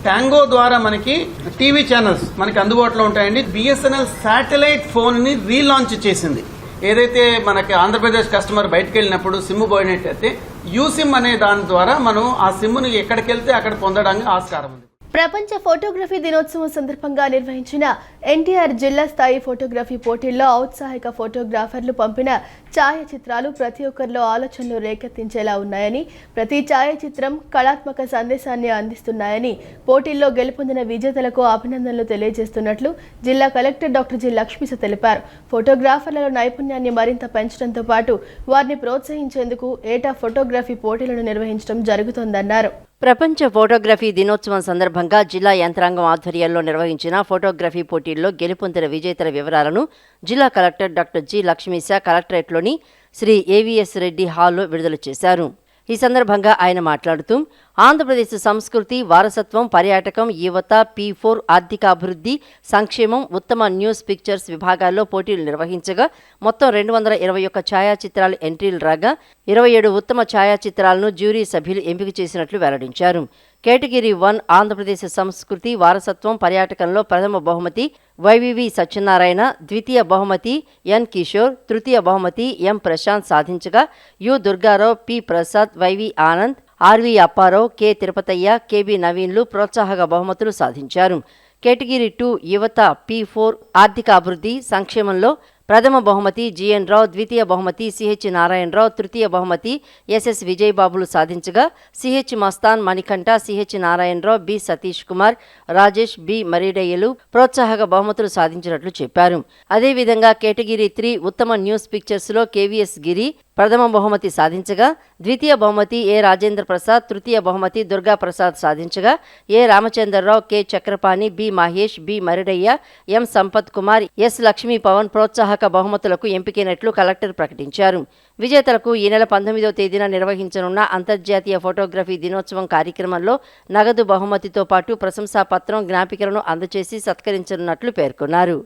ట్యాంగో ద్వారా మనకి టీవీ ఛానల్స్ మనకి అందుబాటులో ఉంటాయండి. బిఎస్ఎన్ఎల్ శాటిలైట్ ఫోన్ని రీలాంచ్ చేసింది. ఏదైతే మనకి ఆంధ్రప్రదేశ్ కస్టమర్ బయటకు వెళ్ళినప్పుడు సిమ్ పోయినట్టయితే యూసిమ్ అనే దాని ద్వారా మనం ఆ సిమ్ను ఎక్కడికి వెళ్తే అక్కడ పొందడానికి ఆస్కారం ఉంది. ప్రపంచ ఫోటోగ్రఫీ దినోత్సవం సందర్భంగా నిర్వహించిన ఎన్టీఆర్ జిల్లా స్థాయి ఫోటోగ్రఫీ పోటీల్లో ఔత్సాహిక ఫోటోగ్రాఫర్లు పంపిన ఛాయాచిత్రాలు ప్రతి ఒక్కరిలో ఆలోచనలు రేకెత్తించేలా ఉన్నాయని, ప్రతి ఛాయాచిత్రం కళాత్మక సందేశాన్ని అందిస్తున్నాయని, పోటీల్లో గెలుపొందిన విజేతలకు అభినందనలు తెలియజేస్తున్నట్లు జిల్లా కలెక్టర్ డాక్టర్ జి లక్ష్మీస తెలిపారు. ఫోటోగ్రాఫర్లలో నైపుణ్యాన్ని మరింత పెంచడంతో పాటు వారిని ప్రోత్సహించేందుకు ఏటా ఫోటోగ్రఫీ పోటీలను నిర్వహించడం జరుగుతోందన్నారు. ప్రపంచ ఫోటోగ్రఫీ దినోత్సవం సందర్భంగా జిల్లా యంత్రాంగం ఆధ్వర్యంలో నిర్వహించిన ఫోటోగ్రఫీ పోటీల్లో గెలుపొందిన విజేతల వివరాలను జిల్లా కలెక్టర్ డాక్టర్ జి లక్ష్మీశ కలెక్టరేట్లోని శ్రీ ఏవీఎస్ రెడ్డి హాల్లో విడుదల చేశారు. ఈ సందర్భంగా ఆయన మాట్లాడుతూ ఆంధ్రప్రదేశ్ సంస్కృతి, వారసత్వం, పర్యాటకం, యువత, P4 ఆర్థికాభివృద్ధి, సంక్షేమం, ఉత్తమ న్యూస్ పిక్చర్స్ విభాగాల్లో పోటీలు నిర్వహించగా మొత్తం 221 ఛాయాచిత్రాలు ఎంట్రీలు రాగా 27 ఉత్తమ ఛాయాచిత్రాలను జ్యూరీ సభ్యులు ఎంపిక చేసినట్లు వెల్లడించారు. కేటగిరీ 1 ఆంధ్రప్రదేశ్ సంస్కృతి, వారసత్వం, పర్యాటకంలో ప్రథమ బహుమతి వైవివి సత్యనారాయణ, ద్వితీయ బహుమతి ఎన్ కిషోర్, తృతీయ బహుమతి ఎం ప్రశాంత్ సాధించగా U Durgarao, P Prasad, YV Anand, RV Apparao, K Tirupataiah, KB నవీన్లు ప్రోత్సాహక బహుమతులు సాధించారు. కేటగిరీ 2 యువత P4 ఆర్థిక అభివృద్ధి సంక్షేమంలో ప్రథమ బహుమతి జిఎన్ రావు, ద్వితీయ బహుమతి సిహెచ్ నారాయణరావు, తృతీయ బహుమతి ఎస్ఎస్ విజయబాబులు సాధించగా CH Mastan Manikanta, CH Narayanarao, B Satish Kumar, Rajesh, B మరిడయ్యలు ప్రోత్సాహక బహుమతులు సాధించినట్లు చెప్పారు. అదేవిధంగా కేటగిరీ 3 ఉత్తమ న్యూస్ పిక్చర్స్లో కేవీఎస్ గిరి ప్రథమ బహుమతి సాధించగా ద్వితీయ బహుమతి ఏ రాజేంద్ర ప్రసాద్, తృతీయ బహుమతి దుర్గా ప్రసాద్ సాధించగా A Ramachandrarao, K Chakrapani, B Mahesh, B Maridayya, M Sampath Kumar, S Lakshmi Pavan ప్రోత్సాహక బహుమతులకు ఎంపికైనట్లు కలెక్టర్ ప్రకటించారు. విజేతలకు ఈ నెల 19వ తేదీన నిర్వహించనున్న అంతర్జాతీయ ఫోటోగ్రఫీ దినోత్సవం కార్యక్రమంలో నగదు బహుమతితో పాటు ప్రశంసాపత్రం, జ్ఞాపికలను అందజేసి సత్కరించనున్నట్లు పేర్కొన్నారు.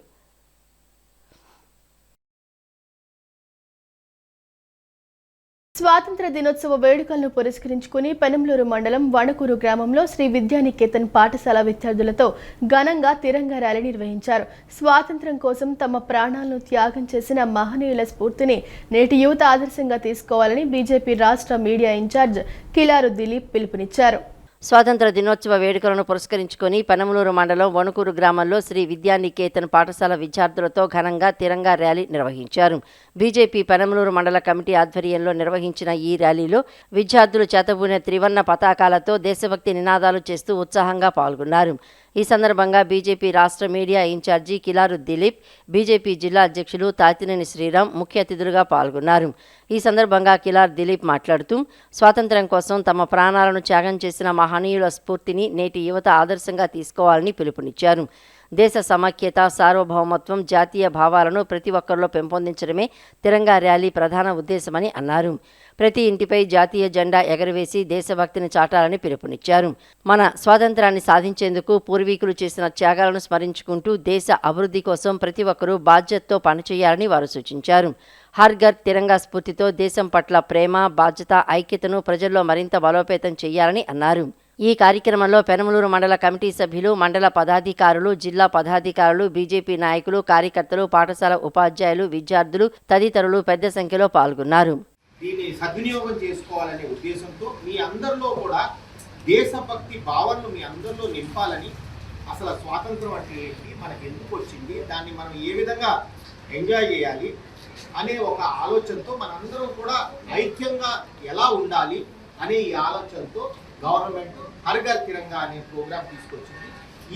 స్వాతంత్ర దినోత్సవ వేడుకలను పురస్కరించుకుని పెనంలూరు మండలం వణకూరు గ్రామంలో శ్రీ విద్యానికేతన్ పాఠశాల విద్యార్థులతో ఘనంగా తిరంగా ర్యాలీ నిర్వహించారు. స్వాతంత్ర్యం కోసం తమ ప్రాణాలను త్యాగం చేసిన మహనీయుల స్ఫూర్తిని నేటి యువత ఆదర్శంగా తీసుకోవాలని బీజేపీ రాష్ట్ర మీడియా ఇన్ఛార్జ్ కిలారు దిలీప్ పిలుపునిచ్చారు. స్వాతంత్ర దినోత్సవ వేడుకలను పురస్కరించుకొని పెనమలూరు మండలం వణుకూరు గ్రామంలో శ్రీ విద్యానికేతన్ పాఠశాల విద్యార్థులతో ఘనంగా తిరంగా ర్యాలీ నిర్వహించారు. బీజేపీ పెనమలూరు మండల కమిటీ ఆధ్వర్యంలో నిర్వహించిన ఈ ర్యాలీలో విద్యార్థులు చేతబూనిన త్రివర్ణ పతాకాలతో దేశభక్తి నినాదాలు చేస్తూ ఉత్సాహంగా పాల్గొన్నారు. ఈ సందర్భంగా బీజేపీ రాష్ట్ర media in charge Kilaru Dilip, BJP జిల్లా అధ్యక్షులు తాతినేని శ్రీరామ్ ముఖ్య అతిథులుగా పాల్గొన్నారు. ఈ సందర్భంగా కిలార్ దిలీప్ మాట్లాడుతూ స్వాతంత్ర్యం కోసం తమ ప్రాణాలను త్యాగం చేసిన మహనీయుల స్ఫూర్తిని నేటి యువత ఆదర్శంగా తీసుకోవాలని పిలుపునిచ్చారు. దేశ సమైక్యత, సార్వభౌమత్వం, జాతీయ భావాలను ప్రతి ఒక్కరిలో పెంపొందించడమే తిరంగా ర్యాలీ ప్రధాన ఉద్దేశమని అన్నారు. ప్రతి ఇంటిపై జాతీయ జెండా ఎగరవేసి దేశభక్తిని చాటాలని పిలుపునిచ్చారు. మన స్వాతంత్రాన్ని సాధించేందుకు పూర్వీకులు చేసిన త్యాగాలను స్మరించుకుంటూ దేశ అభివృద్ధి కోసం ప్రతి ఒక్కరూ బాధ్యతతో పనిచేయాలని వారు సూచించారు. హర్ ఘర్ తిరంగా స్ఫూర్తితో దేశం పట్ల ప్రేమ, బాధ్యత, ఐక్యతను ప్రజల్లో మరింత బలోపేతం చేయాలని అన్నారు. ఈ కార్యక్రమంలో పెనమలూరు మండల కమిటీ సభ్యులు, మండల పదాధికారులు, జిల్లా పదాధికారులు, బీజేపీ నాయకులు, కార్యకర్తలు, పాఠశాల ఉపాధ్యాయులు, విద్యార్థులు తదితరులు పెద్ద సంఖ్యలో పాల్గొన్నారు. దీన్ని సద్వినియోగం చేసుకోవాలనే ఉద్దేశంతో మీ అందరిలో కూడా దేశభక్తి భావనను మీ అందరిలో నింపాలని, అసలు స్వాతంత్రం అంటే ఏంటి, మనకి ఎందుకు వచ్చింది, దాన్ని మనం ఏ విధంగా ఎంజాయ్ చేయాలి అనే ఒక ఆలోచనతో మనందరం కూడా ఐక్యంగా ఎలా ఉండాలి అనే ఈ ఆలోచనతో గవర్నమెంట్ హర్ ఘర్ తిరంగా అనే ప్రోగ్రాం తీసుకొచ్చింది.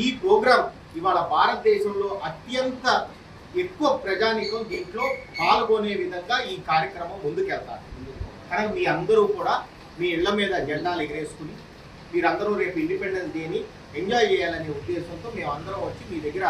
ఈ ప్రోగ్రాం ఇవాళ భారతదేశంలో అత్యంత ఎక్కువ ప్రజానీకం దీంట్లో పాల్గొనే విధంగా ఈ కార్యక్రమం ముందుకెళ్తారు. కనుక మీ అందరూ కూడా మీ ఇళ్ల మీద జెండాలు ఎగరేసుకుని మీరందరూ రేపు ఇండిపెండెన్స్ డేని ఎంజాయ్ చేయాలనే ఉద్దేశంతో మేము అందరం వచ్చి మీ దగ్గర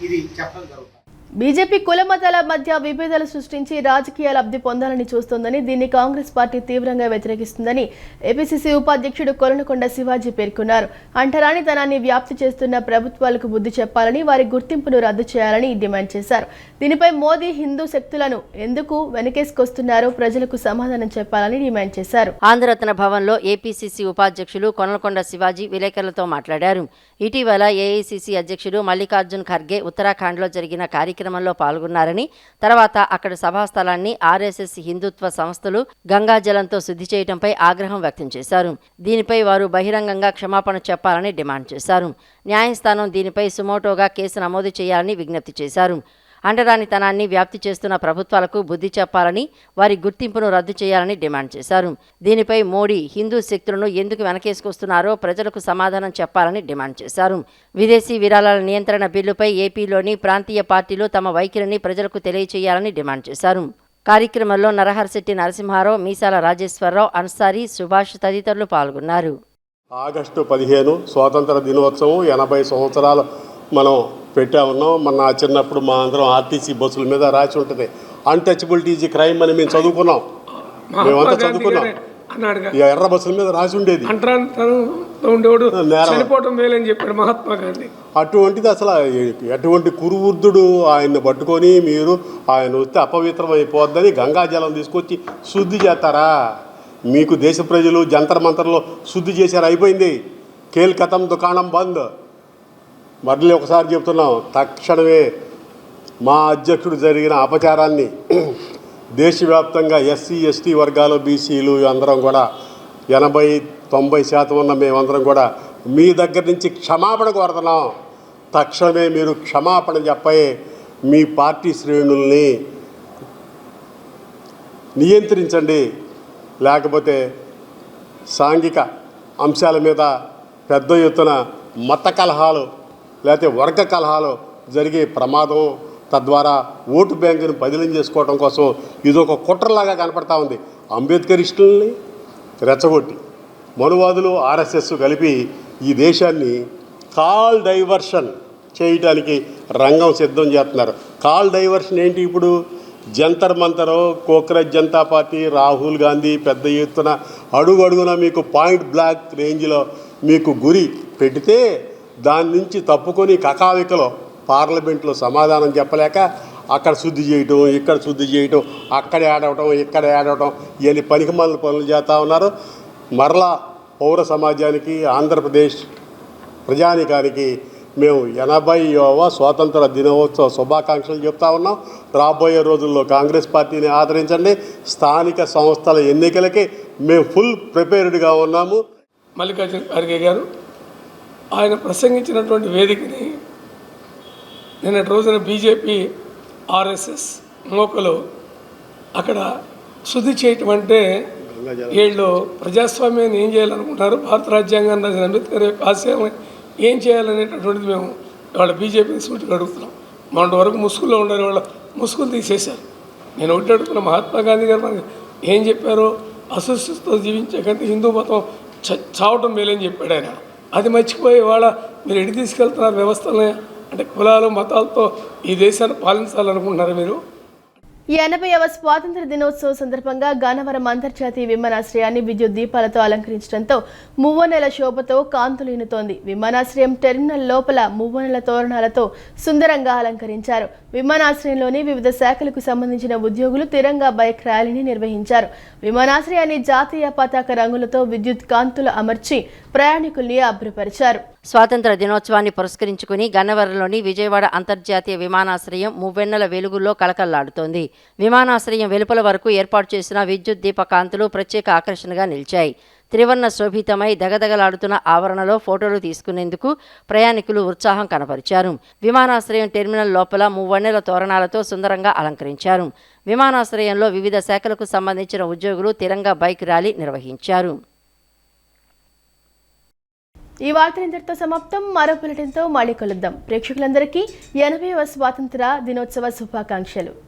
ఇది చెప్పడం జరుగుతుంది. బీజేపీ కుల మతాల మధ్య విభేదాలు సృష్టించి రాజకీయ లబ్ధి పొందాలని చూస్తోందని, దీన్ని కాంగ్రెస్ పార్టీ తీవ్రంగా వ్యతిరేకిస్తుందని ఏపీసీసీ ఉపాధ్యక్షుడు కొలనకొండ శివాజీ పేర్కొన్నారు. అంటరానితనాన్ని వ్యాప్తి చేస్తున్న ప్రభుత్వాలకు బుద్ధి చెప్పాలని, వారి గుర్తింపును రద్దు చేయాలని డిమాండ్ చేశారు. దీనిపై మోదీ హిందూ శక్తులను ఎందుకు వెనకేసుకొస్తున్నారో ప్రజలకు సమాధానం చెప్పాలని డిమాండ్ చేశారు. ఆంధ్రరత్న భవన్లో ఏపీసీసీ ఉపాధ్యక్షులు కొనలకొండ శివాజీ విలేకరులతో మాట్లాడారు. ఇటీవల ఏఐసీసీ అధ్యక్షుడు మల్లికార్జున్ ఖర్గే ఉత్తరాఖండ్లో జరిగిన కార్యక్రమంలో పాల్గొన్నారని, తర్వాత అక్కడ సభాస్థలాన్ని ఆర్ఎస్ఎస్ హిందుత్వ సంస్థలు గంగాజలంతో శుద్ధి చేయడంపై ఆగ్రహం వ్యక్తం చేశారు. దీనిపై వారు బహిరంగంగా క్షమాపణ చెప్పాలని డిమాండ్ చేశారు. న్యాయస్థానం దీనిపై సుమోటోగా కేసు నమోదు చేయాలని విజ్ఞప్తి చేశారు. అంటరానితనాన్ని వ్యాప్తి చేస్తున్న ప్రభుత్వాలకు బుద్ధి చెప్పాలని, వారి గుర్తింపును రద్దు చేయాలని డిమాండ్ చేశారు. దీనిపై మోడీ హిందూ శక్తులను ఎందుకు వెనకేసుకొస్తున్నారో ప్రజలకు సమాధానం చెప్పాలని డిమాండ్ చేశారు. విదేశీ విరాళాల నియంత్రణ బిల్లుపై ఏపీలోని ప్రాంతీయ పార్టీలు తమ వైఖరిని ప్రజలకు తెలియచేయాలని డిమాండ్ చేశారు. కార్యక్రమంలో నరహర్శెట్టి నరసింహారావు, మీసాల రాజేశ్వరరావు, అన్సారీ, సుభాష్ తదితరులు పాల్గొన్నారు. ఆగస్టు 15 స్వాతంత్ర దినోత్సవం 80 సంవత్సరాలు మనం పెట్టా ఉన్నాం. మన చిన్నప్పుడు మా అందరం ఆర్టీసీ బస్సుల మీద రాసి ఉంటుంది అన్టచబిలిటీ ఈజ్ క్రైమ్ అని మేము చదువుకున్నాం. మేమంతా చదువుకున్నాం. ఎర్ర బస్సుల మీద రాసి ఉండేది. మహాత్మా గాంధీ అటువంటిది అసలు ఎటువంటి కురువృద్ధుడు ఆయన్ని పట్టుకొని మీరు ఆయన వస్తే అపవిత్రం అయిపోద్దని గంగాజలం తీసుకొచ్చి శుద్ధి చేస్తారా? మీకు దేశ ప్రజలు జంతర్ మంతర్లో శుద్ధి చేశారు, అయిపోయింది. కేల్ కథం దుకాణం బంద్. మళ్ళీ ఒకసారి చెప్తున్నాం, తక్షణమే మా అధ్యక్షుడు జరిగిన అపచారాన్ని దేశవ్యాప్తంగా ఎస్సీ ఎస్టీ వర్గాలు బీసీలు అందరం కూడా 80-90% ఉన్న మేమందరం కూడా మీ దగ్గర నుంచి క్షమాపణ కోరుతున్నాం. తక్షణమే మీరు క్షమాపణ చెప్పే మీ పార్టీ శ్రేణుల్ని నియంత్రించండి. లేకపోతే సాంఘిక అంశాల మీద పెద్ద ఎత్తున మత కలహాలు లేకపోతే వర్గ కలహాలు జరిగే ప్రమాదం, తద్వారా ఓటు బ్యాంకును బదిలీ చేసుకోవడం కోసం ఇదొక కుట్రలాగా కనపడతా ఉంది. అంబేద్కరిస్టుల్ని రెచ్చగొట్టి మనువాదులు ఆర్ఎస్ఎస్ కలిపి ఈ దేశాన్ని కాల్ డైవర్షన్ చేయడానికి రంగం సిద్ధం చేస్తున్నారు. కాల్ డైవర్షన్ ఏంటి? ఇప్పుడు జంతర్ మంతరో కోక్రాజ్ జనతా పార్టీ, రాహుల్ గాంధీ పెద్ద ఎత్తున అడుగున మీకు పాయింట్ బ్లాక్ రేంజ్లో మీకు గురి పెడితే దాని నుంచి తప్పుకొని కకావికలో పార్లమెంట్లో సమాధానం చెప్పలేక అక్కడ శుద్ధి చేయటం, ఇక్కడ శుద్ధి చేయటం, అక్కడ ఏడవటం, ఇక్కడ ఏడవటం, ఇవన్నీ పనికిమాలిన పనులు చేస్తూ ఉన్నారు. మరలా పౌర సమాజానికి, ఆంధ్రప్రదేశ్ ప్రజానికానికి మేము 80వ స్వాతంత్ర దినోత్సవ శుభాకాంక్షలు చెప్తా ఉన్నాం. రాబోయే రోజుల్లో కాంగ్రెస్ పార్టీని ఆదరించండి. స్థానిక సంస్థల ఎన్నికలకి మేము ఫుల్ ప్రిపేర్డ్గా ఉన్నాము. మల్లికార్జున ఖర్గే గారు ఆయన ప్రసంగించినటువంటి వేదికని నిన్నటి రోజున బీజేపీ ఆర్ఎస్ఎస్ మోకలు అక్కడ శుద్ధి చేయటం అంటే వీళ్ళు ప్రజాస్వామ్యాన్ని ఏం చేయాలనుకుంటున్నారు, భారత రాజ్యాంగాన్ని రాసిన అంబేద్కర్ యొక్క ఆశయం ఏం చేయాలనేటటువంటిది మేము వాళ్ళ బీజేపీని సూటిగా అడుగుతున్నాం. మొన్నటి వరకు ముసుగులో ఉండాలి, వాళ్ళ ముసుగులు తీసేశారు. నేను ఒకటి అడుగుతున్నా, మహాత్మా గాంధీ గారు మనకి ఏం చెప్పారో, అస్పృశ్యతతో జీవించే కంటే హిందూ మతం చావటం మేలని చెప్పాడు ఆయన. అది మర్చిపోయి వాళ్ళ మీరు ఎడి తీసుకెళ్తున్నారు వ్యవస్థలని, అంటే కులాలు మతాలతో ఈ దేశాన్ని పాలించాలనుకుంటున్నారు మీరు. 80వ స్వాతంత్ర దినోత్సవం సందర్భంగా గన్నవరం అంతర్జాతీయ విమానాశ్రయాన్ని విద్యుత్ దీపాలతో అలంకరించడంతో మువ్వనెల శోభతో కాంతులీనుతోంది. విమానాశ్రయం టెర్మినల్ లోపల మువ్వనెల తోరణాలతో సుందరంగా అలంకరించారు. విమానాశ్రయంలోని వివిధ శాఖలకు సంబంధించిన ఉద్యోగులు తిరంగా బైక్ ర్యాలీని నిర్వహించారు. విమానాశ్రయాన్ని జాతీయ పతాక రంగులతో విద్యుత్ కాంతులు అమర్చి ప్రయాణికుల్ని అభ్రపరిచారు. స్వాతంత్ర దినోత్సవాన్ని పురస్కరించుకుని గన్నవరంలోని విజయవాడ అంతర్జాతీయ విమానాశ్రయం మువ్వెన్నెల వెలుగుల్లో కళకళలాడుతోంది. విమానాశ్రయం వెలుపల వరకు ఏర్పాటు చేసిన విద్యుత్ దీపకాంతులు ప్రత్యేక ఆకర్షణగా నిలిచాయి. త్రివర్ణ శోభితమై దగదగలాడుతున్న ఆవరణలో ఫోటోలు తీసుకునేందుకు ప్రయాణికులు ఉత్సాహం కనపరిచారు. విమానాశ్రయం టెర్మినల్ లోపల మువ్వన్నెల తోరణాలతో సుందరంగా అలంకరించారు. విమానాశ్రయంలో వివిధ శాఖలకు సంబంధించిన ఉద్యోగులు తిరంగా బైక్ ర్యాలీ నిర్వహించారు. ఈ వార్త ఇంతటితో సమాప్తం. మరో బులెటిన్తో మళ్ళీ కలుద్దాం. ప్రేక్షకులందరికీ 80వ స్వాతంత్ర దినోత్సవ శుభాకాంక్షలు.